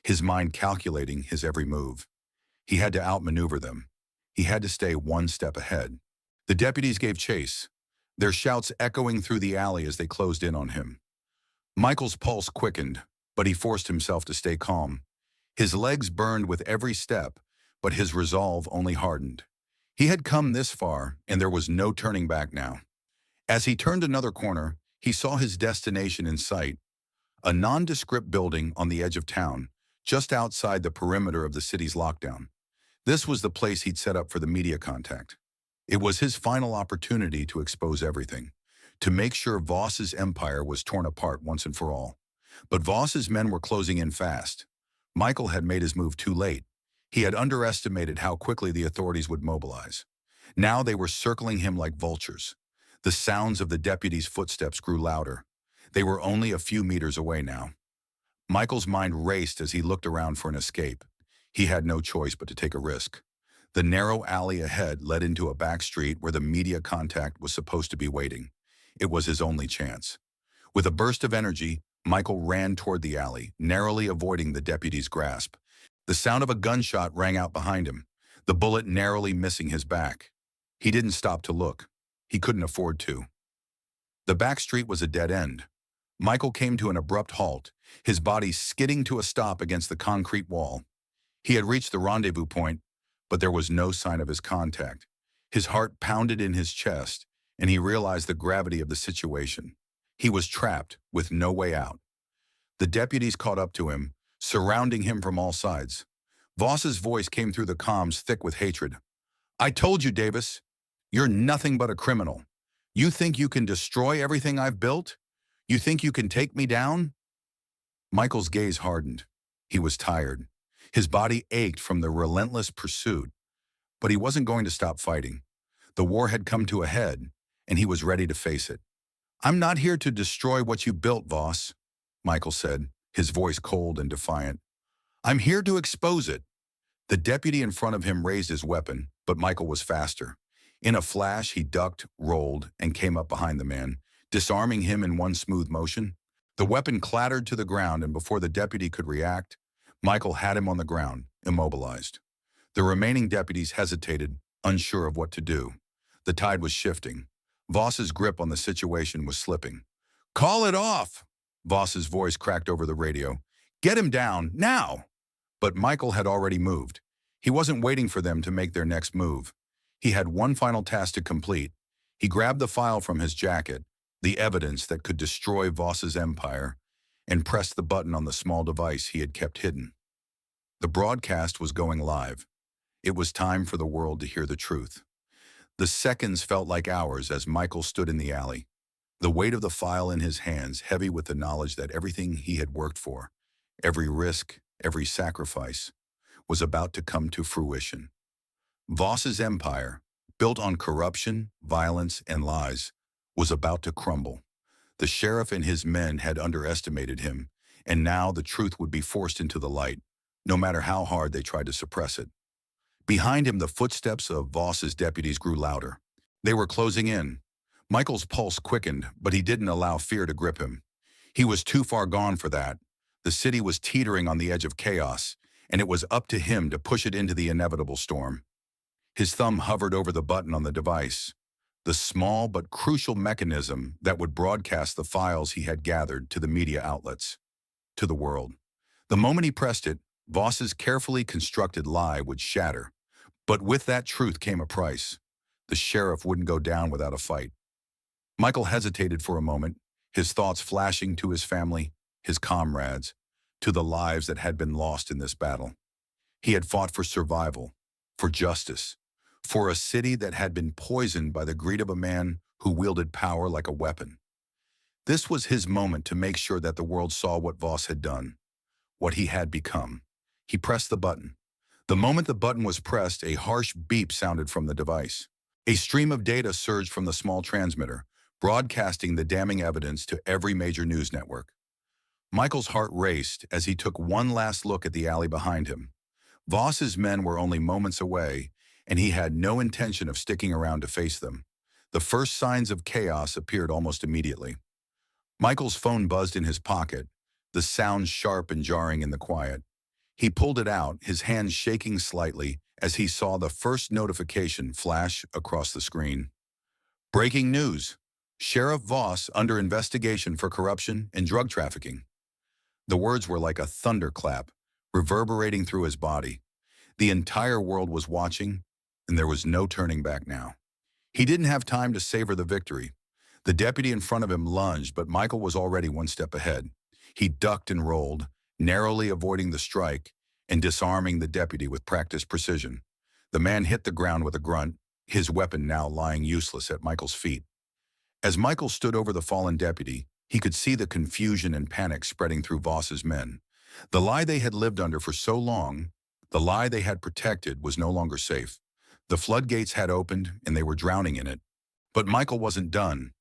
his mind calculating his every move. He had to outmaneuver them. He had to stay one step ahead. The deputies gave chase, their shouts echoing through the alley as they closed in on him. Michael's pulse quickened, but he forced himself to stay calm. His legs burned with every step, but his resolve only hardened. He had come this far, and there was no turning back now. As he turned another corner, he saw his destination in sight, a nondescript building on the edge of town, just outside the perimeter of the city's lockdown. This was the place he'd set up for the media contact. It was his final opportunity to expose everything, to make sure Voss's empire was torn apart once and for all. But Voss's men were closing in fast. Michael had made his move too late. He had underestimated how quickly the authorities would mobilize. Now they were circling him like vultures. The sounds of the deputies' footsteps grew louder. They were only a few meters away now. Michael's mind raced as he looked around for an escape. He had no choice but to take a risk. The narrow alley ahead led into a back street where the media contact was supposed to be waiting. It was his only chance. With a burst of energy, Michael ran toward the alley, narrowly avoiding the deputy's grasp. The sound of a gunshot rang out behind him, the bullet narrowly missing his back. He didn't stop to look. He couldn't afford to. The back street was a dead end. Michael came to an abrupt halt, his body skidding to a stop against the concrete wall. He had reached the rendezvous point, but there was no sign of his contact. His heart pounded in his chest, and he realized the gravity of the situation. He was trapped, with no way out. The deputies caught up to him, surrounding him from all sides. Voss's voice came through the comms thick with hatred. I told you, Davis. You're nothing but a criminal. You think you can destroy everything I've built? You think you can take me down? Michael's gaze hardened. He was tired. His body ached from the relentless pursuit, but he wasn't going to stop fighting. The war had come to a head, and he was ready to face it. I'm not here to destroy what you built, Voss, Michael said, his voice cold and defiant. I'm here to expose it. The deputy in front of him raised his weapon, but Michael was faster. In a flash, he ducked, rolled, and came up behind the man, disarming him in one smooth motion. The weapon clattered to the ground, and before the deputy could react, Michael had him on the ground, immobilized. The remaining deputies hesitated, unsure of what to do. The tide was shifting. Voss's grip on the situation was slipping. Call it off! Voss's voice cracked over the radio. Get him down, now! But Michael had already moved. He wasn't waiting for them to make their next move. He had one final task to complete. He grabbed the file from his jacket, the evidence that could destroy Voss's empire, and pressed the button on the small device he had kept hidden. The broadcast was going live. It was time for the world to hear the truth. The seconds felt like hours as Michael stood in the alley, the weight of the file in his hands heavy with the knowledge that everything he had worked for, every risk, every sacrifice, was about to come to fruition. Voss's empire, built on corruption, violence, and lies, was about to crumble. The sheriff and his men had underestimated him, and now the truth would be forced into the light, no matter how hard they tried to suppress it. Behind him, the footsteps of Voss's deputies grew louder. They were closing in. Michael's pulse quickened, but he didn't allow fear to grip him. He was too far gone for that. The city was teetering on the edge of chaos, and it was up to him to push it into the inevitable storm. His thumb hovered over the button on the device, the small but crucial mechanism that would broadcast the files he had gathered to the media outlets, to the world. The moment he pressed it, Voss's carefully constructed lie would shatter. But with that truth came a price. The sheriff wouldn't go down without a fight. Michael hesitated for a moment, his thoughts flashing to his family, his comrades, to the lives that had been lost in this battle. He had fought for survival, for justice, for a city that had been poisoned by the greed of a man who wielded power like a weapon. This was his moment to make sure that the world saw what Voss had done, what he had become. He pressed the button. The moment the button was pressed, a harsh beep sounded from the device. A stream of data surged from the small transmitter, broadcasting the damning evidence to every major news network. Michael's heart raced as he took one last look at the alley behind him. Voss's men were only moments away, and he had no intention of sticking around to face them. The first signs of chaos appeared almost immediately. Michael's phone buzzed in his pocket, the sound sharp and jarring in the quiet. He pulled it out, his hands shaking slightly as he saw the first notification flash across the screen. Breaking news. Sheriff Voss under investigation for corruption and drug trafficking. The words were like a thunderclap, reverberating through his body. The entire world was watching, and there was no turning back now. He didn't have time to savor the victory. The deputy in front of him lunged, but Michael was already one step ahead. He ducked and rolled, narrowly avoiding the strike and disarming the deputy with practiced precision. The man hit the ground with a grunt, his weapon now lying useless at Michael's feet. As Michael stood over the fallen deputy, he could see the confusion and panic spreading through Voss's men. The lie they had lived under for so long, the lie they had protected, was no longer safe. The floodgates had opened, and they were drowning in it. But Michael wasn't done.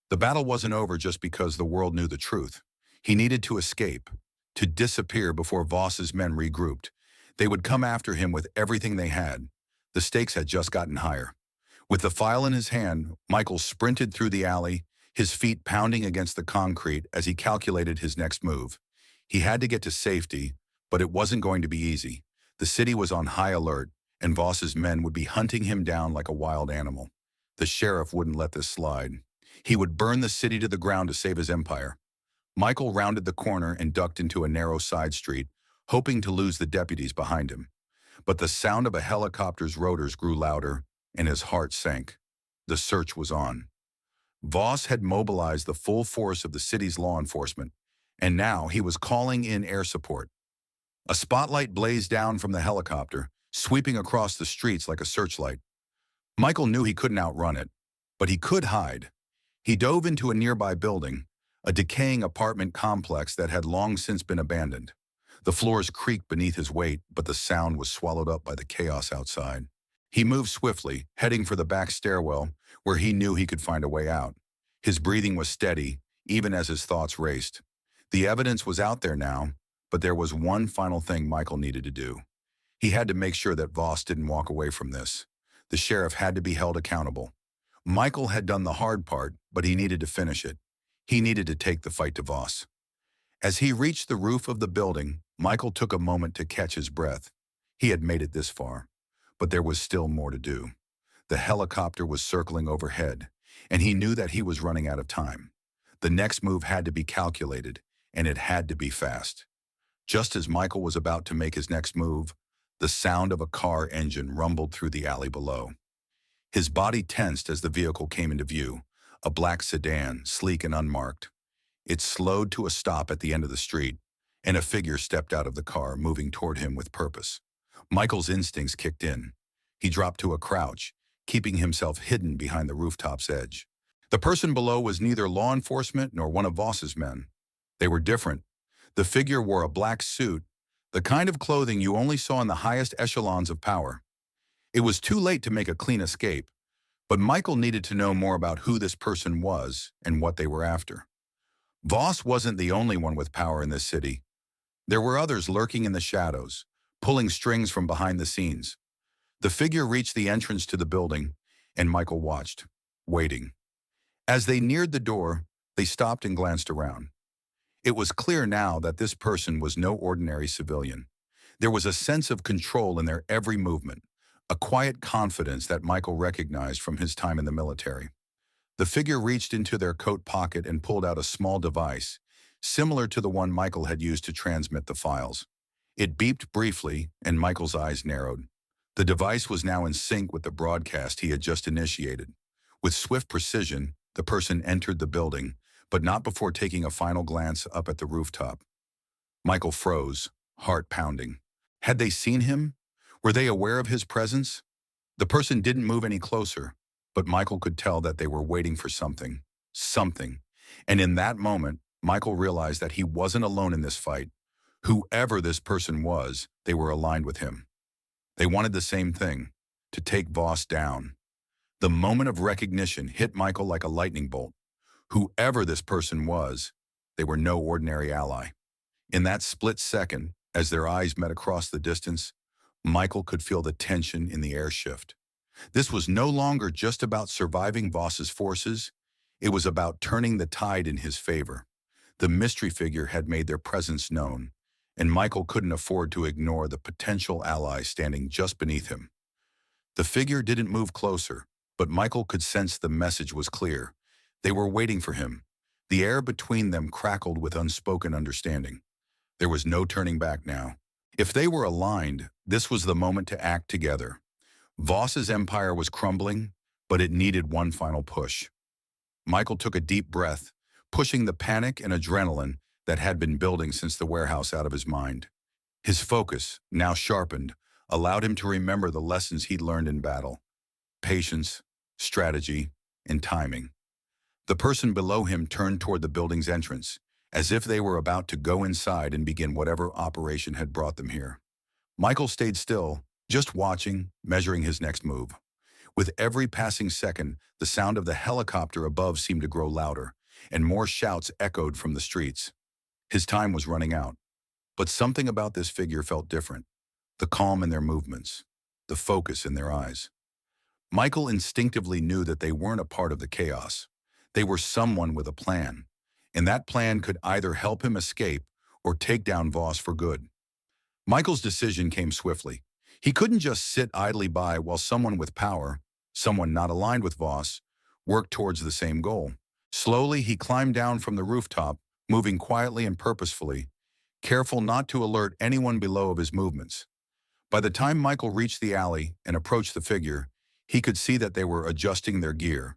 The battle wasn't over just because the world knew the truth. He needed to escape, to disappear before Voss's men regrouped. They would come after him with everything they had. The stakes had just gotten higher. With the file in his hand, Michael sprinted through the alley, his feet pounding against the concrete as he calculated his next move. He had to get to safety, but it wasn't going to be easy. The city was on high alert, and Voss's men would be hunting him down like a wild animal. The sheriff wouldn't let this slide. He would burn the city to the ground to save his empire. Michael rounded the corner and ducked into a narrow side street, hoping to lose the deputies behind him. But the sound of a helicopter's rotors grew louder, and his heart sank. The search was on. Voss had mobilized the full force of the city's law enforcement, and now he was calling in air support. A spotlight blazed down from the helicopter, sweeping across the streets like a searchlight. Michael knew he couldn't outrun it, but he could hide. He dove into a nearby building, a decaying apartment complex that had long since been abandoned. The floors creaked beneath his weight, but the sound was swallowed up by the chaos outside. He moved swiftly, heading for the back stairwell, where he knew he could find a way out. His breathing was steady, even as his thoughts raced. The evidence was out there now, but there was one final thing Michael needed to do. He had to make sure that Voss didn't walk away from this. The sheriff had to be held accountable. Michael had done the hard part, but he needed to finish it. He needed to take the fight to Voss. As he reached the roof of the building, Michael took a moment to catch his breath. He had made it this far, but there was still more to do. The helicopter was circling overhead, and he knew that he was running out of time. The next move had to be calculated, and it had to be fast. Just as Michael was about to make his next move, the sound of a car engine rumbled through the alley below. His body tensed as the vehicle came into view, a black sedan, sleek and unmarked. It slowed to a stop at the end of the street, and a figure stepped out of the car, moving toward him with purpose. Michael's instincts kicked in. He dropped to a crouch, keeping himself hidden behind the rooftop's edge. The person below was neither law enforcement nor one of Voss's men. They were different. The figure wore a black suit, the kind of clothing you only saw in the highest echelons of power. It was too late to make a clean escape, but Michael needed to know more about who this person was and what they were after. Voss wasn't the only one with power in this city. There were others lurking in the shadows, pulling strings from behind the scenes. The figure reached the entrance to the building, and Michael watched, waiting. As they neared the door, they stopped and glanced around. It was clear now that this person was no ordinary civilian. There was a sense of control in their every movement, a quiet confidence that Michael recognized from his time in the military. The figure reached into their coat pocket and pulled out a small device, similar to the one Michael had used to transmit the files. It beeped briefly, and Michael's eyes narrowed. The device was now in sync with the broadcast he had just initiated. With swift precision, the person entered the building, but not before taking a final glance up at the rooftop. Michael froze, heart pounding. Had they seen him? Were they aware of his presence? The person didn't move any closer, but Michael could tell that they were waiting for something. Something. And in that moment, Michael realized that he wasn't alone in this fight. Whoever this person was, they were aligned with him. They wanted the same thing, to take Voss down. The moment of recognition hit Michael like a lightning bolt. Whoever this person was, they were no ordinary ally. In that split second, as their eyes met across the distance, Michael could feel the tension in the air shift. This was no longer just about surviving Voss's forces. It was about turning the tide in his favor. The mystery figure had made their presence known, and Michael couldn't afford to ignore the potential ally standing just beneath him. The figure didn't move closer, but Michael could sense the message was clear. They were waiting for him. The air between them crackled with unspoken understanding. There was no turning back now. If they were aligned, this was the moment to act together. Voss's empire was crumbling, but it needed one final push. Michael took a deep breath, pushing the panic and adrenaline that had been building since the warehouse out of his mind. His focus, now sharpened, allowed him to remember the lessons he'd learned in battle: patience, strategy, and timing. The person below him turned toward the building's entrance, as if they were about to go inside and begin whatever operation had brought them here. Michael stayed still, just watching, measuring his next move. With every passing second, the sound of the helicopter above seemed to grow louder, and more shouts echoed from the streets. His time was running out. But something about this figure felt different. The calm in their movements, the focus in their eyes. Michael instinctively knew that they weren't a part of the chaos. They were someone with a plan, and that plan could either help him escape or take down Voss for good. Michael's decision came swiftly. He couldn't just sit idly by while someone with power, someone not aligned with Voss, worked towards the same goal. Slowly, he climbed down from the rooftop, moving quietly and purposefully, careful not to alert anyone below of his movements. By the time Michael reached the alley and approached the figure, he could see that they were adjusting their gear.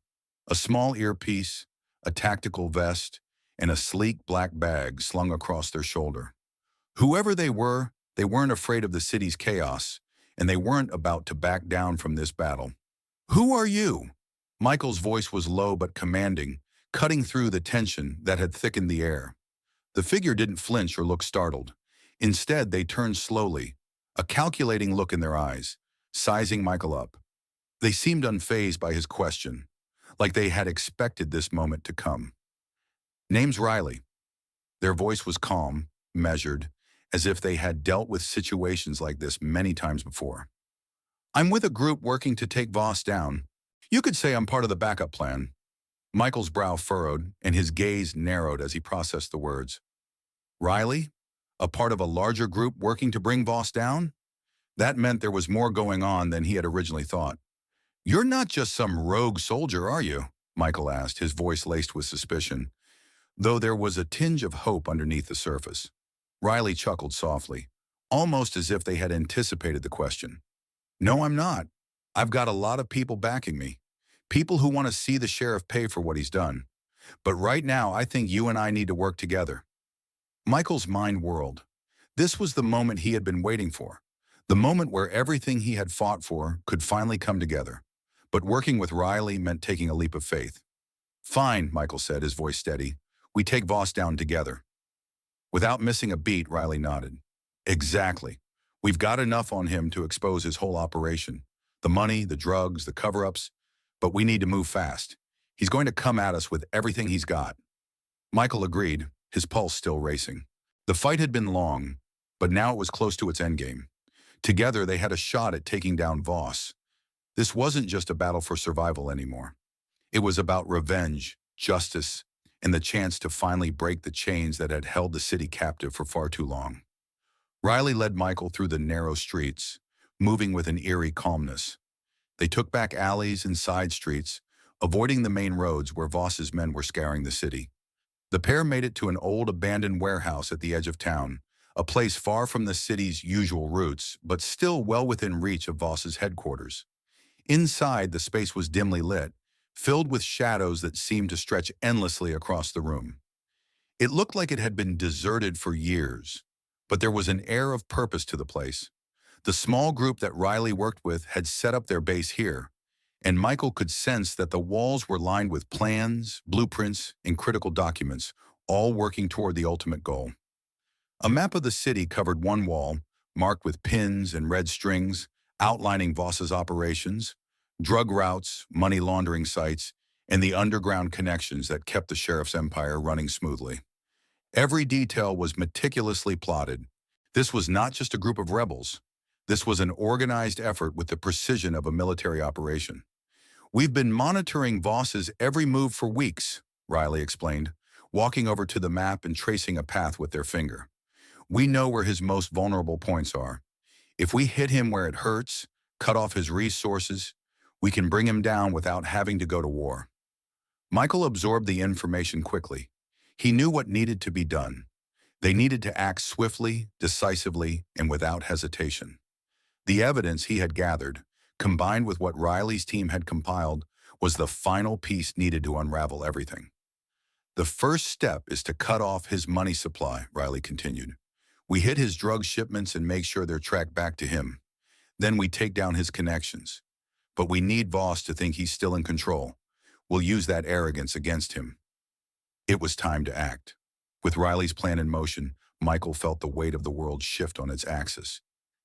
A small earpiece, a tactical vest, and a sleek black bag slung across their shoulder. Whoever they were They weren't afraid of the city's chaos, and they weren't about to back down from this battle. "Who are you?" Michael's voice was low but commanding, cutting through the tension that had thickened the air. The figure didn't flinch or look startled. Instead, they turned slowly, a calculating look in their eyes, sizing Michael up. They seemed unfazed by his question, like they had expected this moment to come. "Name's Riley." Their voice was calm, measured, as if they had dealt with situations like this many times before. "I'm with a group working to take Voss down. You could say I'm part of the backup plan." Michael's brow furrowed, and his gaze narrowed as he processed the words. "Riley? A part of a larger group working to bring Voss down?" That meant there was more going on than he had originally thought. "You're not just some rogue soldier, are you?" Michael asked, his voice laced with suspicion, though there was a tinge of hope underneath the surface. Riley chuckled softly, almost as if they had anticipated the question. "No, I'm not. I've got a lot of people backing me. People who want to see the sheriff pay for what he's done. But right now, I think you and I need to work together." Michael's mind whirled. This was the moment he had been waiting for. The moment where everything he had fought for could finally come together. But working with Riley meant taking a leap of faith. "Fine," Michael said, his voice steady. "We take Voss down together." Without missing a beat, Riley nodded. "Exactly. We've got enough on him to expose his whole operation. The money, the drugs, the cover-ups. But we need to move fast. He's going to come at us with everything he's got." Michael agreed, his pulse still racing. The fight had been long, but now it was close to its endgame. Together, they had a shot at taking down Voss. This wasn't just a battle for survival anymore. It was about revenge, justice, and the chance to finally break the chains that had held the city captive for far too long. Riley led Michael through the narrow streets, moving with an eerie calmness. They took back alleys and side streets, avoiding the main roads where Voss's men were scouring the city. The pair made it to an old abandoned warehouse at the edge of town, a place far from the city's usual routes, but still well within reach of Voss's headquarters. Inside, the space was dimly lit, filled with shadows that seemed to stretch endlessly across the room. It looked like it had been deserted for years, but there was an air of purpose to the place. The small group that Riley worked with had set up their base here, and Michael could sense that the walls were lined with plans, blueprints, and critical documents, all working toward the ultimate goal. A map of the city covered one wall, marked with pins and red strings, outlining Voss's operations, drug routes, money laundering sites, and the underground connections that kept the sheriff's empire running smoothly. Every detail was meticulously plotted. This was not just a group of rebels. This was an organized effort with the precision of a military operation. "We've been monitoring Voss's every move for weeks," Riley explained, walking over to the map and tracing a path with their finger. "We know where his most vulnerable points are. If we hit him where it hurts, cut off his resources, we can bring him down without having to go to war." Michael absorbed the information quickly. He knew what needed to be done. They needed to act swiftly, decisively, and without hesitation. The evidence he had gathered, combined with what Riley's team had compiled, was the final piece needed to unravel everything. "The first step is to cut off his money supply," Riley continued. "We hit his drug shipments and make sure they're tracked back to him. Then we take down his connections. But we need Voss to think he's still in control. We'll use that arrogance against him." It was time to act. With Riley's plan in motion, Michael felt the weight of the world shift on its axis.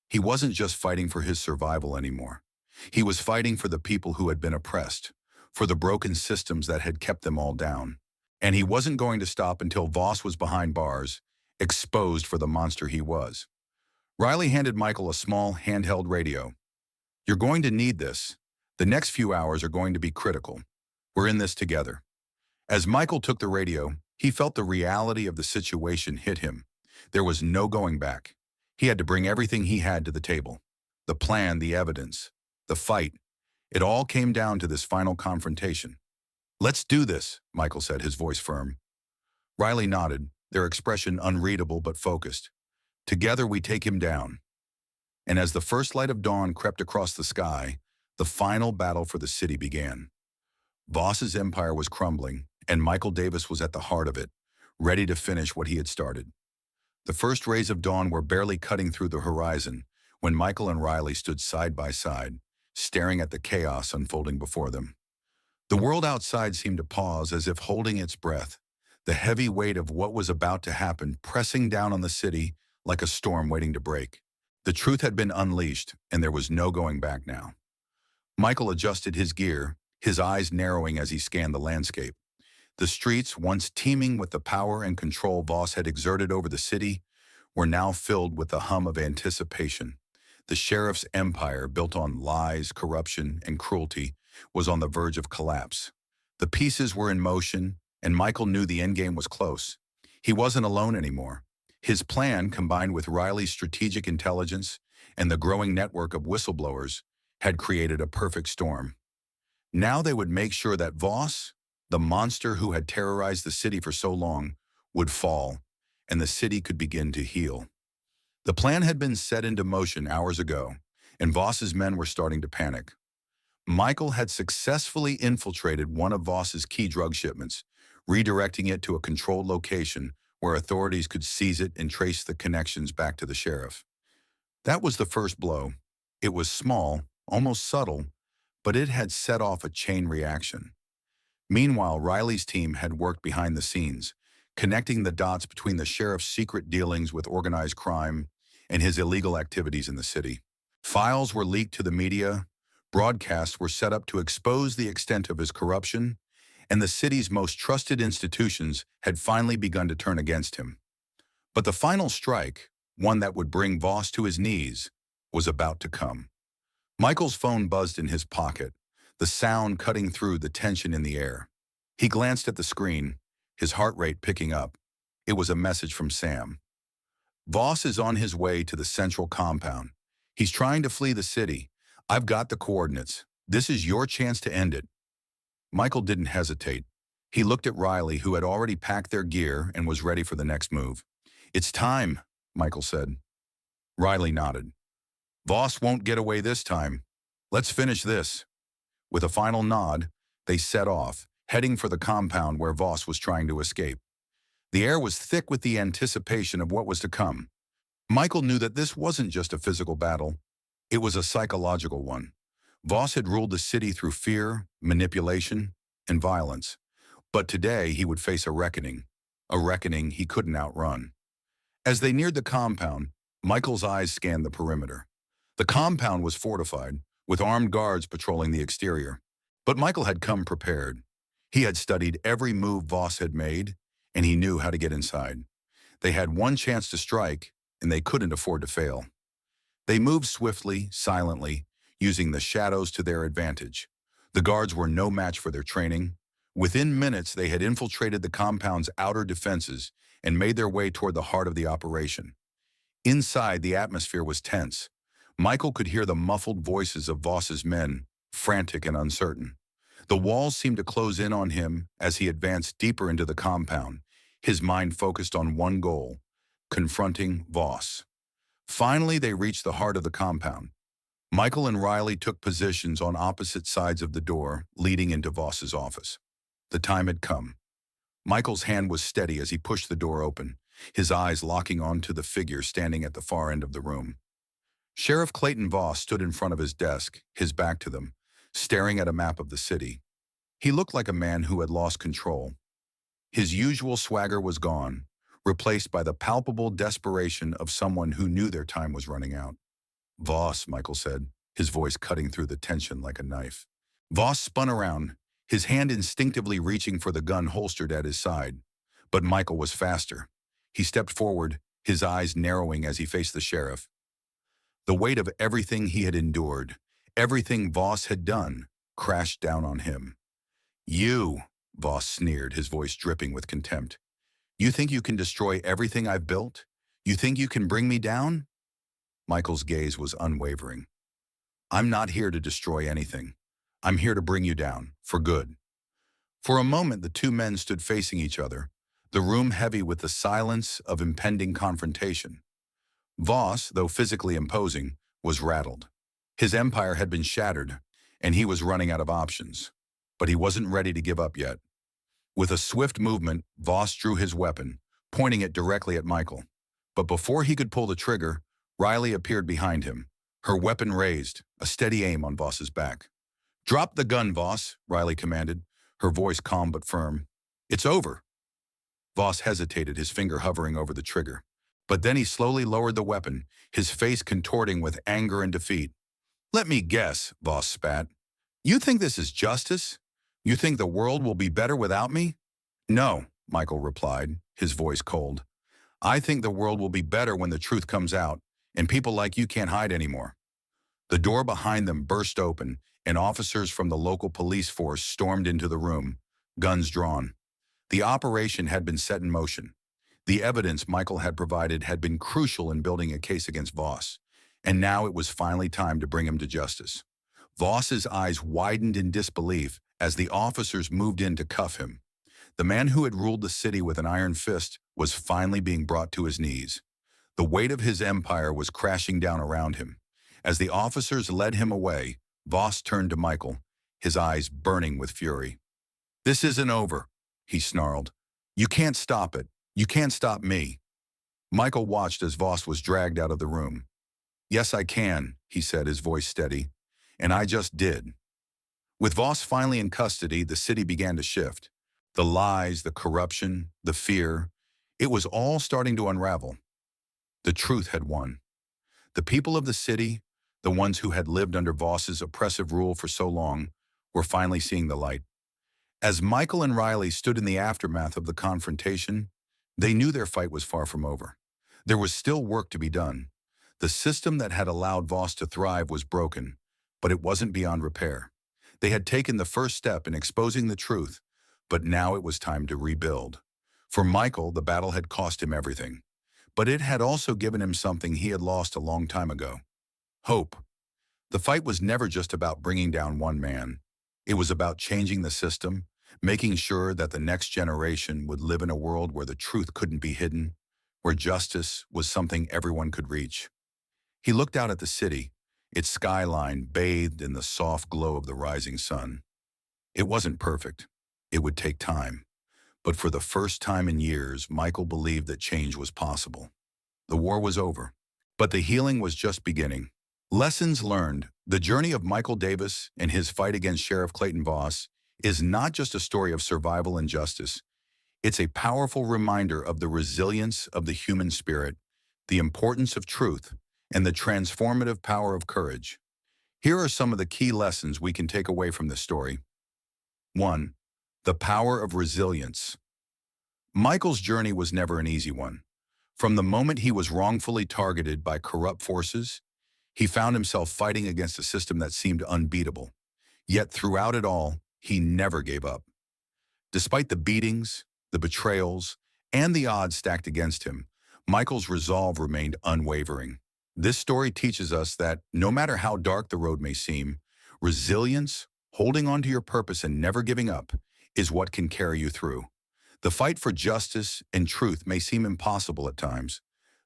He wasn't just fighting for his survival anymore. He was fighting for the people who had been oppressed, for the broken systems that had kept them all down. And he wasn't going to stop until Voss was behind bars, exposed for the monster he was. Riley handed Michael a small, handheld radio. "You're going to need this. The next few hours are going to be critical. We're in this together." As Michael took the radio, he felt the reality of the situation hit him. There was no going back. He had to bring everything he had to the table. The plan, the evidence, the fight. It all came down to this final confrontation. "Let's do this," Michael said, his voice firm. Riley nodded, their expression unreadable but focused. "Together we take him down." And as the first light of dawn crept across the sky, the final battle for the city began. Voss's empire was crumbling, and Michael Davis was at the heart of it, ready to finish what he had started. The first rays of dawn were barely cutting through the horizon when Michael and Riley stood side by side, staring at the chaos unfolding before them. The world outside seemed to pause as if holding its breath, the heavy weight of what was about to happen pressing down on the city like a storm waiting to break. The truth had been unleashed, and there was no going back now. Michael adjusted his gear, his eyes narrowing as he scanned the landscape. The streets, once teeming with the power and control Voss had exerted over the city, were now filled with the hum of anticipation. The sheriff's empire, built on lies, corruption, and cruelty, was on the verge of collapse. The pieces were in motion, and Michael knew the endgame was close. He wasn't alone anymore. His plan, combined with Riley's strategic intelligence and the growing network of whistleblowers, had created a perfect storm. Now they would make sure that Voss, the monster who had terrorized the city for so long, would fall, and the city could begin to heal. The plan had been set into motion hours ago, and Voss's men were starting to panic. Michael had successfully infiltrated one of Voss's key drug shipments, redirecting it to a controlled location where authorities could seize it and trace the connections back to the sheriff. That was the first blow. It was small, almost subtle, but it had set off a chain reaction. Meanwhile, Riley's team had worked behind the scenes, connecting the dots between the sheriff's secret dealings with organized crime and his illegal activities in the city. Files were leaked to the media, broadcasts were set up to expose the extent of his corruption, and the city's most trusted institutions had finally begun to turn against him. But the final strike, one that would bring Voss to his knees, was about to come. Michael's phone buzzed in his pocket, the sound cutting through the tension in the air. He glanced at the screen, his heart rate picking up. It was a message from Sam. Voss is on his way to the central compound. He's trying to flee the city. I've got the coordinates. This is your chance to end it. Michael didn't hesitate. He looked at Riley, who had already packed their gear and was ready for the next move. It's time, Michael said. Riley nodded. Voss won't get away this time. Let's finish this. With a final nod, they set off, heading for the compound where Voss was trying to escape. The air was thick with the anticipation of what was to come. Michael knew that this wasn't just a physical battle. It was a psychological one. Voss had ruled the city through fear, manipulation, and violence. But today he would face a reckoning he couldn't outrun. As they neared the compound, Michael's eyes scanned the perimeter. The compound was fortified, with armed guards patrolling the exterior. But Michael had come prepared. He had studied every move Voss had made, and he knew how to get inside. They had one chance to strike, and they couldn't afford to fail. They moved swiftly, silently, using the shadows to their advantage. The guards were no match for their training. Within minutes, they had infiltrated the compound's outer defenses and made their way toward the heart of the operation. Inside, the atmosphere was tense. Michael could hear the muffled voices of Voss's men, frantic and uncertain. The walls seemed to close in on him as he advanced deeper into the compound, his mind focused on one goal, confronting Voss. Finally, they reached the heart of the compound. Michael and Riley took positions on opposite sides of the door leading into Voss's office. The time had come. Michael's hand was steady as he pushed the door open, his eyes locking onto the figure standing at the far end of the room. Sheriff Clayton Voss stood in front of his desk, his back to them, staring at a map of the city. He looked like a man who had lost control. His usual swagger was gone, replaced by the palpable desperation of someone who knew their time was running out. Voss, Michael said, his voice cutting through the tension like a knife. Voss spun around, his hand instinctively reaching for the gun holstered at his side. But Michael was faster. He stepped forward, his eyes narrowing as he faced the sheriff. The weight of everything he had endured, everything Voss had done, crashed down on him. You, Voss sneered, his voice dripping with contempt. You think you can destroy everything I've built? You think you can bring me down? Michael's gaze was unwavering. I'm not here to destroy anything. I'm here to bring you down, for good. For a moment, the two men stood facing each other, the room heavy with the silence of impending confrontation. Voss, though physically imposing, was rattled. His empire had been shattered, and he was running out of options. But he wasn't ready to give up yet. With a swift movement, Voss drew his weapon, pointing it directly at Michael. But before he could pull the trigger, Riley appeared behind him, her weapon raised, a steady aim on Voss's back. "Drop the gun, Voss," Riley commanded, her voice calm but firm. "It's over." Voss hesitated, his finger hovering over the trigger. But then he slowly lowered the weapon, his face contorting with anger and defeat. "Let me guess," Voss spat. "You think this is justice? You think the world will be better without me?" "No," Michael replied, his voice cold. "I think the world will be better when the truth comes out, and people like you can't hide anymore." The door behind them burst open, and officers from the local police force stormed into the room, guns drawn. The operation had been set in motion. The evidence Michael had provided had been crucial in building a case against Voss, and now it was finally time to bring him to justice. Voss's eyes widened in disbelief as the officers moved in to cuff him. The man who had ruled the city with an iron fist was finally being brought to his knees. The weight of his empire was crashing down around him. As the officers led him away, Voss turned to Michael, his eyes burning with fury. "This isn't over," he snarled. "You can't stop it. You can't stop me." Michael watched as Voss was dragged out of the room. "Yes, I can," he said, his voice steady. "And I just did." With Voss finally in custody, the city began to shift. The lies, the corruption, the fear, it was all starting to unravel. The truth had won. The people of the city, the ones who had lived under Voss's oppressive rule for so long, were finally seeing the light. As Michael and Riley stood in the aftermath of the confrontation, they knew their fight was far from over. There was still work to be done. The system that had allowed Voss to thrive was broken, but it wasn't beyond repair. They had taken the first step in exposing the truth, but now it was time to rebuild. For Michael, the battle had cost him everything, but it had also given him something he had lost a long time ago: hope. The fight was never just about bringing down one man. It was about changing the system, making sure that the next generation would live in a world where the truth couldn't be hidden, where justice was something everyone could reach. He looked out at the city, its skyline bathed in the soft glow of the rising sun. It wasn't perfect. It would take time. But for the first time in years, Michael believed that change was possible. The war was over, but the healing was just beginning. Lessons learned. The journey of Michael Davis and his fight against Sheriff Clayton Voss is not just a story of survival and justice. It's a powerful reminder of the resilience of the human spirit, the importance of truth, and the transformative power of courage. Here are some of the key lessons we can take away from this story. 1. The power of resilience. Michael's journey was never an easy one. From the moment he was wrongfully targeted by corrupt forces, he found himself fighting against a system that seemed unbeatable. Yet throughout it all, he never gave up. Despite the beatings, the betrayals, and the odds stacked against him, Michael's resolve remained unwavering. This story teaches us that no matter how dark the road may seem, resilience, holding on to your purpose and never giving up, is what can carry you through. The fight for justice and truth may seem impossible at times,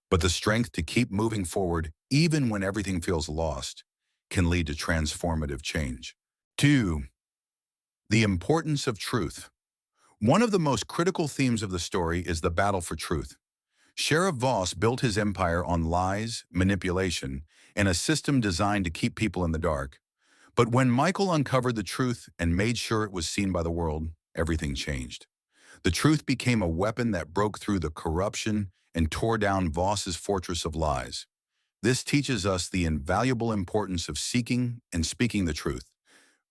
but the strength to keep moving forward, even when everything feels lost, can lead to transformative change. 2. The importance of truth. One of the most critical themes of the story is the battle for truth. Sheriff Voss built his empire on lies, manipulation, and a system designed to keep people in the dark. But when Michael uncovered the truth and made sure it was seen by the world, everything changed. The truth became a weapon that broke through the corruption and tore down Voss's fortress of lies. This teaches us the invaluable importance of seeking and speaking the truth,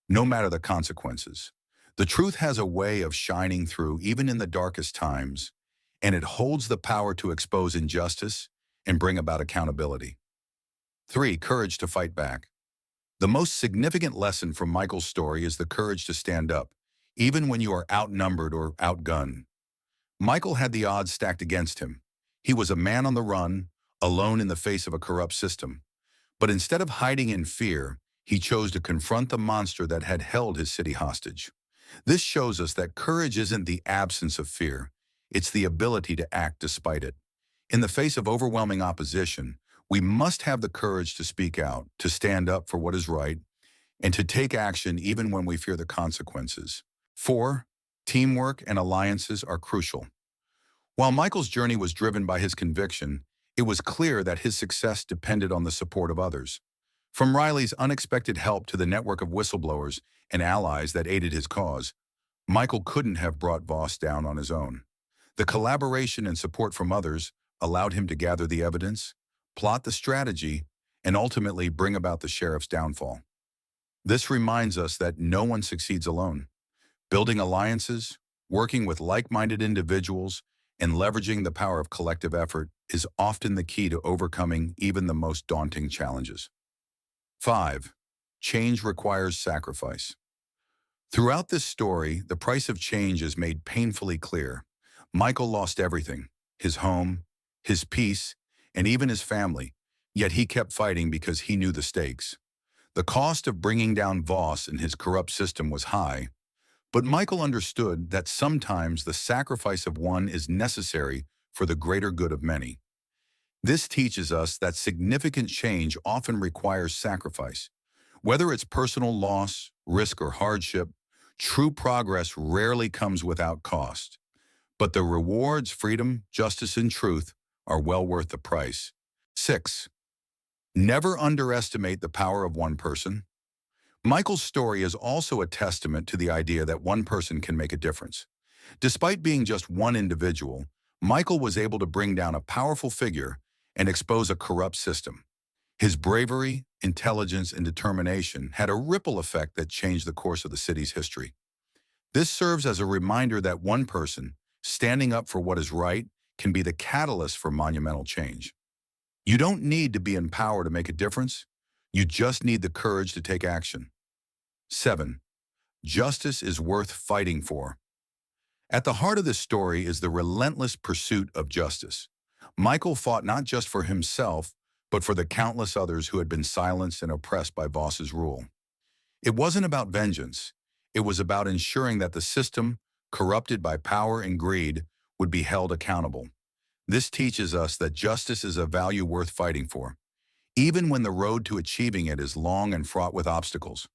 no matter the consequences. The truth has a way of shining through even in the darkest times, and it holds the power to expose injustice and bring about accountability. 3. Courage to fight back. The most significant lesson from Michael's story is the courage to stand up, even when you are outnumbered or outgunned. Michael had the odds stacked against him. He was a man on the run, alone in the face of a corrupt system. But instead of hiding in fear, he chose to confront the monster that had held his city hostage. This shows us that courage isn't the absence of fear. It's the ability to act despite it. In the face of overwhelming opposition, we must have the courage to speak out, to stand up for what is right, and to take action even when we fear the consequences. 4. Teamwork and alliances are crucial. While Michael's journey was driven by his conviction, It was clear that his success depended on the support of others. From Riley's unexpected help to the network of whistleblowers and allies that aided his cause, Michael couldn't have brought Voss down on his own. The collaboration and support from others allowed him to gather the evidence, plot the strategy, and ultimately bring about the sheriff's downfall. This reminds us that no one succeeds alone. Building alliances, working with like-minded individuals, and leveraging the power of collective effort is often the key to overcoming even the most daunting challenges. 5. Change requires sacrifice. Throughout this story, the price of change is made painfully clear. Michael lost everything, his home, his peace, and even his family, yet he kept fighting because he knew the stakes. The cost of bringing down Voss and his corrupt system was high, but Michael understood that sometimes the sacrifice of one is necessary for the greater good of many. This teaches us that significant change often requires sacrifice. Whether it's personal loss, risk, or hardship, true progress rarely comes without cost. But the rewards, freedom, justice, and truth are well worth the price. 6. Never underestimate the power of one person. Michael's story is also a testament to the idea that one person can make a difference. Despite being just one individual, Michael was able to bring down a powerful figure and expose a corrupt system. His bravery, intelligence, and determination had a ripple effect that changed the course of the city's history. This serves as a reminder that one person, standing up for what is right, can be the catalyst for monumental change. You don't need to be in power to make a difference. You just need the courage to take action. 7. Justice is worth fighting for. At the heart of this story is the relentless pursuit of justice. Michael fought not just for himself, but for the countless others who had been silenced and oppressed by Voss's rule. It wasn't about vengeance. It was about ensuring that the system, corrupted by power and greed, would be held accountable. This teaches us that justice is a value worth fighting for, even when the road to achieving it is long and fraught with obstacles.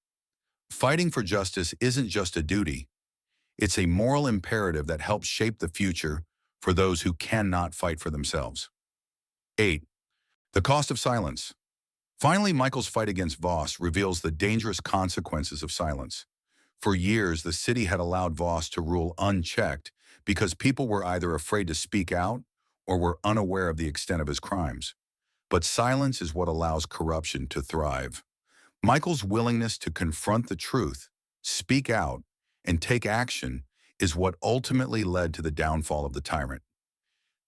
Fighting for justice isn't just a duty. It's a moral imperative that helps shape the future for those who cannot fight for themselves. 8. The cost of silence. Finally, Michael's fight against Voss reveals the dangerous consequences of silence. For years, the city had allowed Voss to rule unchecked because people were either afraid to speak out or were unaware of the extent of his crimes. But silence is what allows corruption to thrive. Michael's willingness to confront the truth, speak out, and take action is what ultimately led to the downfall of the tyrant.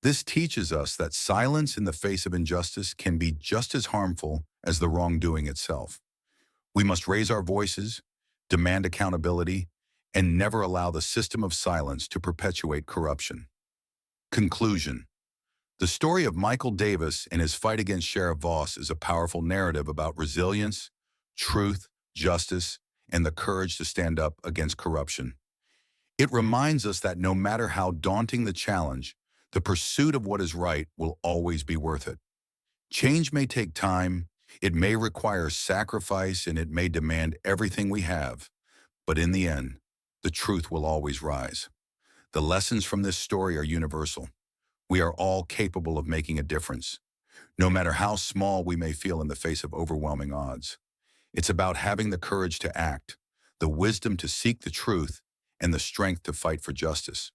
This teaches us that silence in the face of injustice can be just as harmful as the wrongdoing itself. We must raise our voices, demand accountability, and never allow the system of silence to perpetuate corruption. Conclusion. The story of Michael Davis and his fight against Sheriff Voss is a powerful narrative about resilience, truth, justice, and the courage to stand up against corruption. It reminds us that no matter how daunting the challenge, the pursuit of what is right will always be worth it. Change may take time, it may require sacrifice, and it may demand everything we have, but in the end, the truth will always rise. The lessons from this story are universal. We are all capable of making a difference, no matter how small we may feel in the face of overwhelming odds. It's about having the courage to act, the wisdom to seek the truth, and the strength to fight for justice.